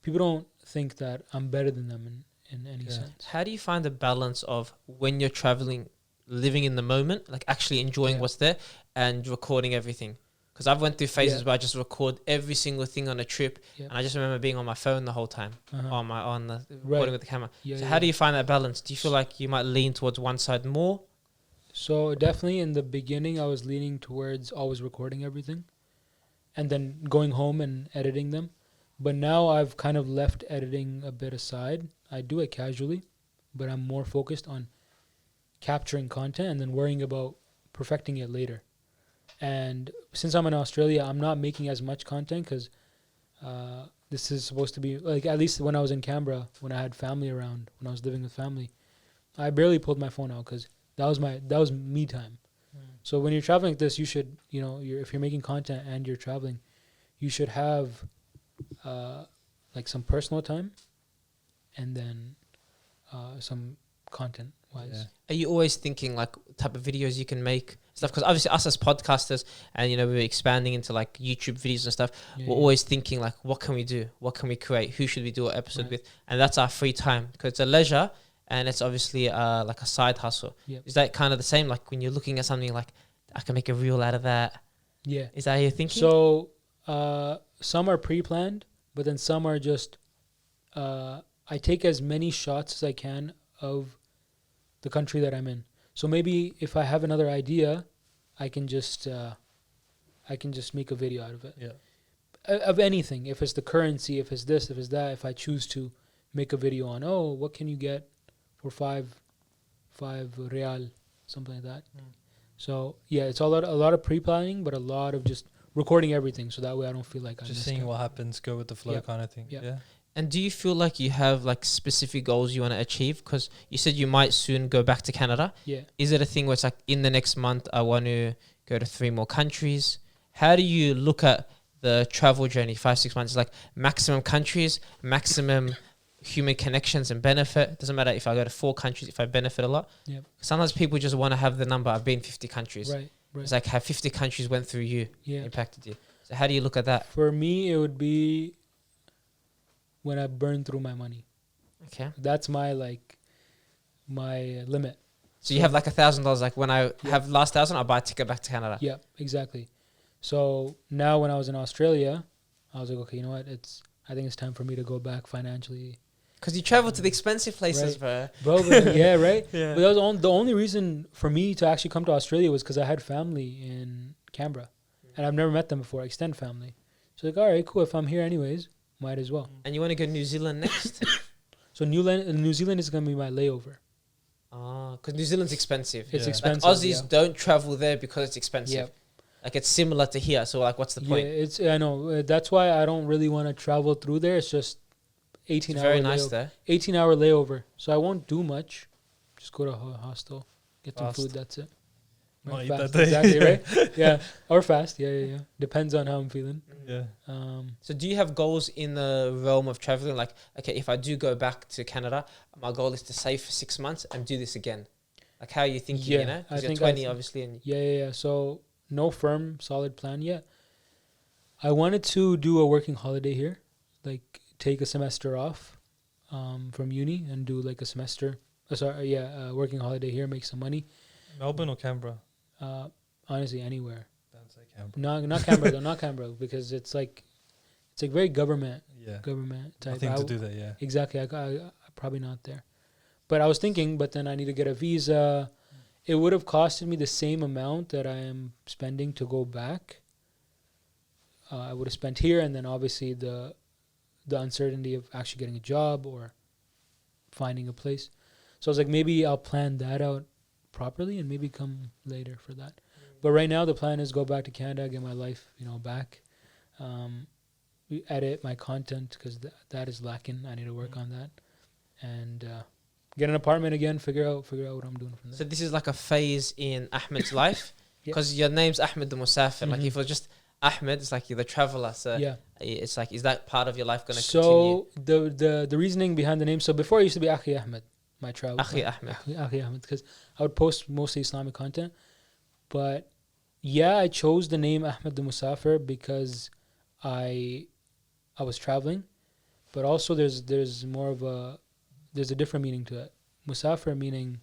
Speaker 2: don't think that I'm better than them in any sense.
Speaker 1: How do you find the balance of when you're traveling, living in the moment, like actually enjoying what's there, and recording everything? Because I've went through phases where I just record every single thing on a trip, and I just remember being on my phone the whole time, on the recording with the camera. So how do you find that balance? Do you feel like you might lean towards one side more?
Speaker 2: So definitely in the beginning, I was leaning towards always recording everything, and then going home and editing them. But now I've kind of left editing a bit aside. I do it casually, but I'm more focused on capturing content and then worrying about perfecting it later. And since I'm in Australia, I'm not making as much content because this is supposed to be, like, at least when I was in Canberra, when I had family around, when I was living with family, I barely pulled my phone out because that was me time. So when you're traveling like this, you should, if you're making content and you're traveling, you should have like some personal time and then some content wise.
Speaker 1: Are you always thinking like type of videos you can make stuff? Because obviously us as podcasters, and we're expanding into like YouTube videos and stuff, we're always thinking like, what can we do? What can we create? Who should we do an episode with? And that's our free time, because it's a leisure and it's obviously like a side hustle. Is that kind of the same? Like when you're looking at something like, I can make a reel out of that.
Speaker 2: Yeah.
Speaker 1: Is that how you're thinking?
Speaker 2: So some are pre-planned, but then some are just I take as many shots as I can of the country that I'm in. So maybe if I have another idea, I can just make a video out of it.
Speaker 3: Yeah.
Speaker 2: Of anything. If it's the currency, if it's this, if it's that, if I choose to make a video on, what can you get for five real, something like that. So yeah, it's a lot of pre-planning, but a lot of just recording everything, so that way I don't feel like I
Speaker 3: just seeing what happens, go with the flow kind of thing. Yeah.
Speaker 1: And do you feel like you have like specific goals you want to achieve? Because you said you might soon go back to Canada.
Speaker 2: Yeah.
Speaker 1: Is it a thing where it's like in the next month I want to go to 3 more countries? How do you look at the travel journey 5-6 months? It's like maximum countries, maximum human connections and benefit. It doesn't matter if I go to 4 countries, if I benefit a lot.
Speaker 2: Yeah.
Speaker 1: Sometimes people just want to have the number, I've been 50 countries.
Speaker 2: Right.
Speaker 1: It's like have 50 countries went through you, impacted you. So how do you look at that?
Speaker 2: For me, it would be when I burn through my money.
Speaker 1: Okay.
Speaker 2: That's my limit.
Speaker 1: So you have like $1,000. Like when I have last 1,000, I'll buy a ticket back to Canada.
Speaker 2: Yeah, exactly. So now when I was in Australia, I was like, okay, you know what? I think it's time for me to go back financially.
Speaker 1: Because you travel to the expensive places, bro.
Speaker 2: Yeah, right? Yeah. But that was the only reason for me to actually come to Australia was because I had family in Canberra. And I've never met them before, extend family. So like, all right, cool. If I'm here anyways, might as well.
Speaker 1: And you want to go to New Zealand next?
Speaker 2: So New Zealand is going to be my layover.
Speaker 1: Because New Zealand's expensive.
Speaker 2: It's expensive.
Speaker 1: Like Aussies don't travel there because it's expensive.
Speaker 2: Yep.
Speaker 1: Like it's similar to here. So like, what's the point?
Speaker 2: Yeah, I know. That's why I don't really want to travel through there. It's just 18 hour.
Speaker 1: Very nice there.
Speaker 2: 18-hour layover. So I won't do much. Just go to a hostel, get some food. That's it.
Speaker 3: Might eat
Speaker 2: fast,
Speaker 3: that day.
Speaker 2: exactly, right? Yeah, or fast. Yeah. Depends on how I'm feeling.
Speaker 3: Yeah.
Speaker 1: So do you have goals in the realm of traveling? Like, okay, if I do go back to Canada, my goal is to save for 6 months and do this again. Like, how are you thinking?
Speaker 2: Yeah,
Speaker 1: because you're 20, obviously. And
Speaker 2: yeah. So no firm, solid plan yet. I wanted to do a working holiday here, like take a semester off from uni and do like a semester. Working holiday here, make some money.
Speaker 3: Melbourne or Canberra?
Speaker 2: Honestly, anywhere.
Speaker 3: Don't say Canberra.
Speaker 2: Not Canberra though. Not Canberra because it's like very government type.
Speaker 3: Nothing to do that. Yeah.
Speaker 2: Exactly. I probably not there. But I was thinking, but then I need to get a visa. It would have costed me the same amount that I am spending to go back. I would have spent here, and then obviously the uncertainty of actually getting a job or finding a place. So I was like, maybe I'll plan that out properly and maybe come later for that. But right now the plan is go back to Canada, get my life, back. Edit my content because that is lacking. I need to work on that. And get an apartment again, figure out what I'm doing from there.
Speaker 1: So this is like a phase in Ahmed's life,
Speaker 2: Yeah.
Speaker 1: because your name's Ahmed the Musafir. Like
Speaker 2: Mhm.
Speaker 1: if it was just Ahmed, it's like you're the traveler. So
Speaker 2: Yeah.
Speaker 1: it's like, is that part of your life going to continue?
Speaker 2: So the reasoning behind the name. So before I used to be Akhi Ahmed, my travel.
Speaker 1: Akhi Ahmed.
Speaker 2: Akhi Ahmed, because I would post mostly Islamic content. But yeah, I chose the name Ahmad The Musafir because I was traveling, but also there's more of there's a different meaning to it. Musafir meaning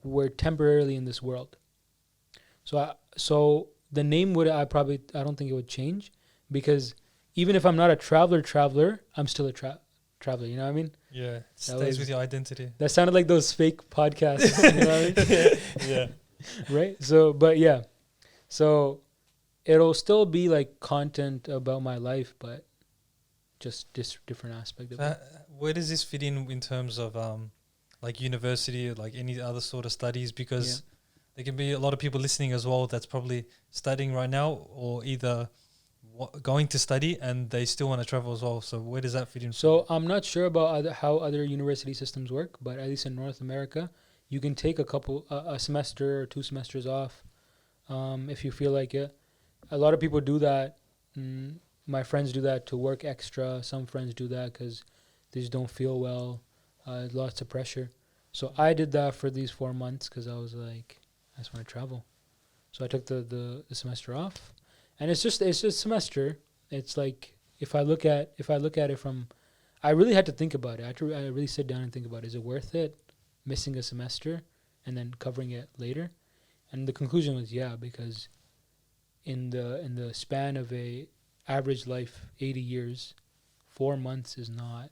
Speaker 2: we're temporarily in this world. So the name I don't think it would change, because even if I'm not a traveler, I'm still a traveler. You know what I mean?
Speaker 3: Yeah, it stays with your identity.
Speaker 2: That sounded like those fake podcasts. You know what I mean?
Speaker 3: Yeah.
Speaker 2: Right. So, but yeah, so it'll still be like content about my life, but just this different aspect of it.
Speaker 3: Where does this fit in terms of like university or like any other sort of studies? Because there can be a lot of people listening as well that's probably studying right now, or either going to study and they still want to travel as well. So where does that fit in?
Speaker 2: So I'm not sure about how other university systems work, but at least in North America, you can take a semester or 2 semesters off if you feel like it. A lot of people do that. My friends do that to work extra. Some friends do that because they just don't feel well. Lots of pressure. So I did that for these 4 months because I was like, I just want to travel. So I took the semester off, and it's just a semester. It's like if I look at it from, I really had to think about it. I really sit down and think about it. Is it worth it missing a semester and then covering it later? And the conclusion was yeah, because in the span of a average life, 80 years, 4 months is not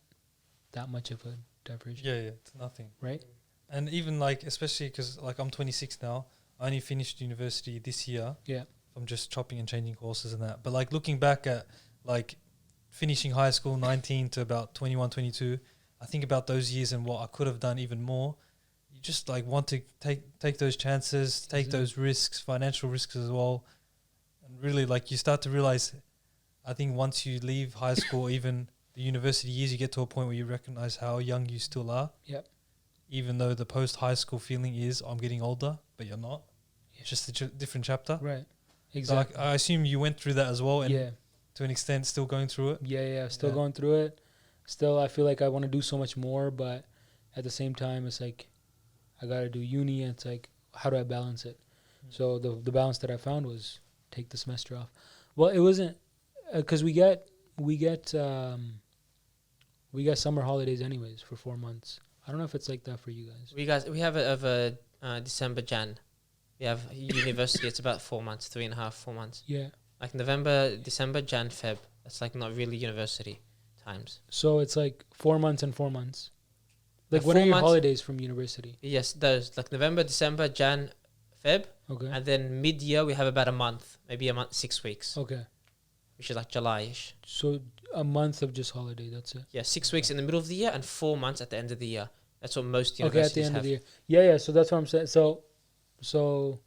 Speaker 2: that much of a diversion.
Speaker 3: Yeah, it's nothing.
Speaker 2: Right?
Speaker 3: And even like, especially because like I'm 26 now, I only finished university this year.
Speaker 2: Yeah.
Speaker 3: I'm just chopping and changing courses and that. But like looking back at like finishing high school 19 to about 21, 22, I think about those years and what I could have done even more. You just like want to take those chances, take those risks, financial risks as well. And really like you start to realize, I think once you leave high school, even the university years, you get to a point where you recognize how young you still are.
Speaker 2: Yep.
Speaker 3: Even though the post-high school feeling is I'm getting older, but you're not. It's just a different chapter.
Speaker 2: Right. Exactly.
Speaker 3: So I assume you went through that as well, and
Speaker 2: yeah.
Speaker 3: to an extent still going through it.
Speaker 2: Yeah. Still going through it. Still, I feel like I want to do so much more, but at the same time, it's like I got to do uni, and it's like, how do I balance it? So the balance that I found was take the semester off. Well, it wasn't because we get summer holidays anyways for 4 months. I don't know if it's like that for you guys.
Speaker 1: We have it over December, Jan. We have university. It's about 4 months, 3.5, 4 months.
Speaker 2: Yeah.
Speaker 1: Like November, December, Jan, Feb. That's like not really university times.
Speaker 2: So it's like 4 months and 4 months. Like,
Speaker 1: Like
Speaker 2: when are
Speaker 1: 4
Speaker 2: your
Speaker 1: months-
Speaker 2: holidays from university?
Speaker 1: Yes, those like November, December, Jan, Feb,
Speaker 2: Okay.
Speaker 1: and then mid-year we have about a month, maybe a month, 6 weeks,
Speaker 2: Okay.
Speaker 1: which is like July-ish.
Speaker 2: So a month of just holiday. That's it.
Speaker 1: Yeah, 6 weeks in the middle of the year and 4 months at the end of the year. That's what most
Speaker 2: Okay,
Speaker 1: universities
Speaker 2: at the end
Speaker 1: have.
Speaker 2: of the year. Yeah. So that's what I'm saying. So,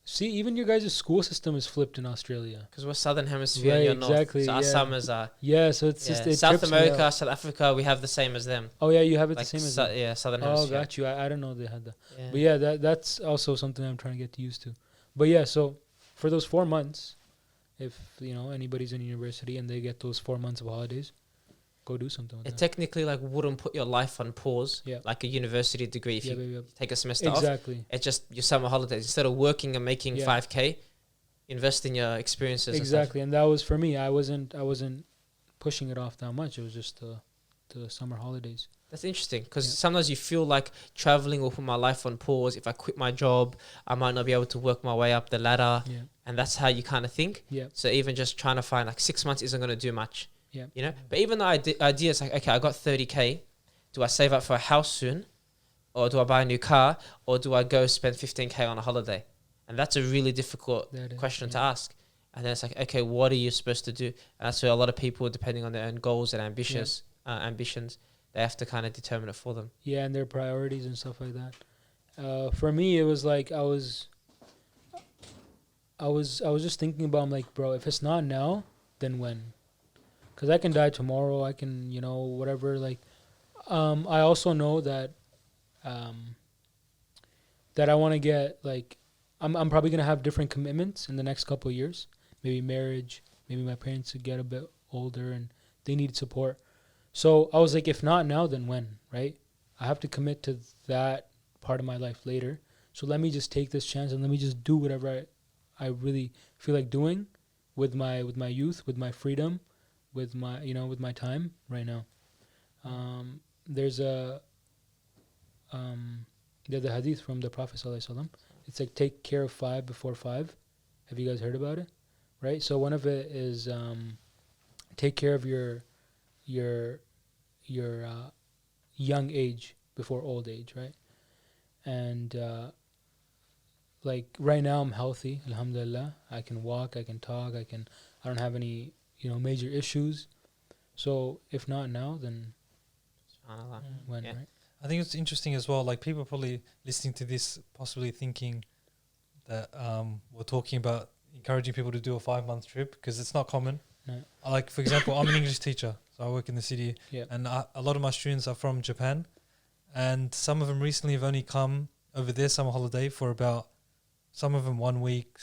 Speaker 2: see, even your guys' school system is flipped in Australia.
Speaker 1: Because we're southern hemisphere
Speaker 2: Right,
Speaker 1: and you're north.
Speaker 2: exactly,
Speaker 1: So our
Speaker 2: yeah.
Speaker 1: summers are
Speaker 2: Yeah. So it's just it
Speaker 1: South
Speaker 2: trips me
Speaker 1: America,
Speaker 2: out.
Speaker 1: South Africa. We have the same as them.
Speaker 2: Oh yeah, you have it
Speaker 1: Like
Speaker 2: the same as them.
Speaker 1: yeah, southern
Speaker 2: Oh,
Speaker 1: hemisphere.
Speaker 2: got you. I didn't know they had that.
Speaker 1: Yeah.
Speaker 2: But yeah, that's also something I'm trying to get used to. But yeah, so for those 4 months, if anybody's in university and they get those 4 months of holidays, go do something with
Speaker 1: It
Speaker 2: that.
Speaker 1: technically like wouldn't put your life on pause.
Speaker 2: Yeah.
Speaker 1: Like a university degree if
Speaker 2: Yeah,
Speaker 1: you
Speaker 2: baby,
Speaker 1: take a semester off.
Speaker 2: exactly.
Speaker 1: It's just your summer holidays. Instead of working and making
Speaker 2: Yeah.
Speaker 1: 5K, invest in your experiences.
Speaker 2: Exactly, and that was for me. I wasn't pushing it off that much. It was just the summer holidays.
Speaker 1: That's interesting because
Speaker 2: Yeah.
Speaker 1: sometimes you feel like traveling will put my life on pause. If I quit my job, I might not be able to work my way up the ladder.
Speaker 2: Yeah,
Speaker 1: And that's how you kind of think.
Speaker 2: yeah,
Speaker 1: So even just trying to find like 6 months isn't going to do much.
Speaker 2: yeah.
Speaker 1: But even the idea is like, okay, I got 30K. Do I save up for a house soon? Or do I buy a new car? Or do I go spend 15K on a holiday? And that's a really difficult
Speaker 2: That is,
Speaker 1: question to
Speaker 2: yeah.
Speaker 1: ask. And then it's like, okay, what are you supposed to do? And that's where a lot of people, depending on their own goals and ambitions, they have to kind of determine it for them.
Speaker 2: Yeah, and their priorities and stuff like that. For me, it was like I was just thinking about. I'm like, bro, if it's not now, then when? Because I can die tomorrow. I can, whatever. Like, I also know that that I want to get, like, I'm probably gonna have different commitments in the next couple of years. Maybe marriage. Maybe my parents would get a bit older and they need support. So I was like, if not now, then when, right? I have to commit to that part of my life later. So let me just take this chance and let me just do whatever I really feel like doing with my youth, with my freedom, with my with my time right now. There's a the hadith from the Prophet Sallallahu Alaihi Wasallam. It's like, take care of 5 before 5. Have you guys heard about it? Right. So one of it is take care of your young age before old age, right? And like right now I'm healthy, alhamdulillah. I can walk, I can talk, I don't have any major issues. So if not now, then when,
Speaker 1: Yeah.
Speaker 2: right?
Speaker 3: I think it's interesting as well. Like, people are probably listening to this, possibly thinking that we're talking about encouraging people to do a 5-month trip, because it's not common.
Speaker 2: No.
Speaker 3: Like, for example, I'm an English teacher, so I work in the city,
Speaker 2: Yeah.
Speaker 3: and a lot of my students are from Japan, and some of them recently have only come over their summer holiday for about, some of them 1 week,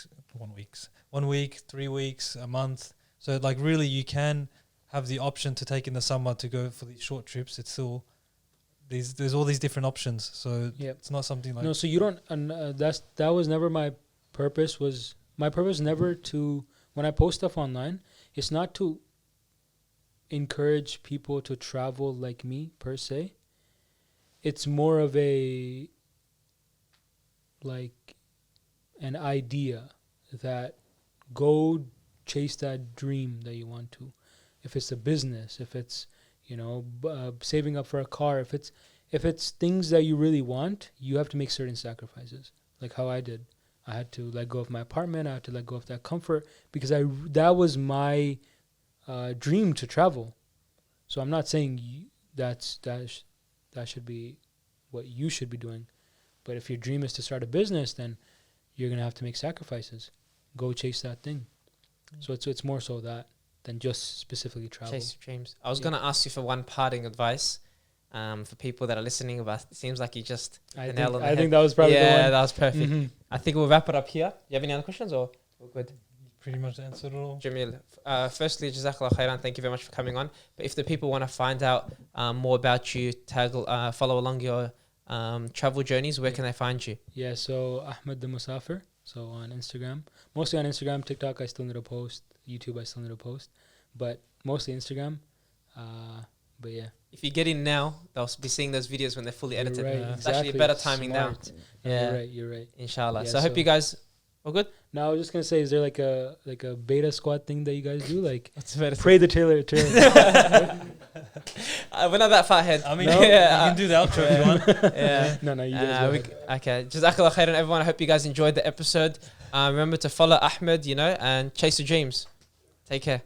Speaker 3: 3 weeks, a month. So like, really, you can have the option to take in the summer to go for these short trips. It's still there's all these different options. So it's not something like,
Speaker 2: no. So you don't. That was never my purpose. My purpose never to, when I post stuff online, it's not to encourage people to travel like me per se. It's more of a, like, an idea that go chase that dream that you want to. If it's a business, if it's saving up for a car, if it's things that you really want, you have to make certain sacrifices. Like how I did. I had to let go of my apartment. I had to let go of that comfort because that was my dream to travel. So I'm not saying that should be what you should be doing. But if your dream is to start a business, then you're gonna have to make sacrifices. Go chase that thing. So it's more so that than just specifically travel.
Speaker 1: Chase your dreams. I was gonna ask you for one parting advice. For people that are listening, but it seems like you just
Speaker 2: I think that was probably the one.
Speaker 1: that was perfect.
Speaker 2: Mm-hmm.
Speaker 1: I think we'll wrap it up here. You have any other questions, or we're good?
Speaker 3: pretty much answered it all.
Speaker 1: Jamil, firstly, Jazakallah khairan, thank you very much for coming on. But if the people want to find out more about you, follow along your travel journeys, where can they find you?
Speaker 2: Yeah, so Ahmad The Musafir. So on Instagram, mostly on Instagram. TikTok, I still need to post. YouTube, I still need to post, but mostly Instagram. But yeah,
Speaker 1: if you get in now, they'll be seeing those videos when they're fully
Speaker 2: you're
Speaker 1: edited.
Speaker 2: right,
Speaker 1: It's
Speaker 2: exactly.
Speaker 1: actually better timing
Speaker 2: Smart.
Speaker 1: now.
Speaker 2: No,
Speaker 1: Yeah,
Speaker 2: you're right.
Speaker 1: inshallah.
Speaker 2: Yeah,
Speaker 1: So I hope you guys all good.
Speaker 2: Now I was just gonna say, is there like a beta squad thing that you guys do? Like
Speaker 1: What's better?
Speaker 2: pray the trailer.
Speaker 1: We're not that far ahead.
Speaker 3: I mean,
Speaker 2: No?
Speaker 3: you can do the outro if you want.
Speaker 1: Yeah.
Speaker 2: No, you guys. Go ahead.
Speaker 1: Okay. Jazakallah khairan, everyone. I hope you guys enjoyed the episode. Remember to follow Ahmed, and chase your dreams. Take care.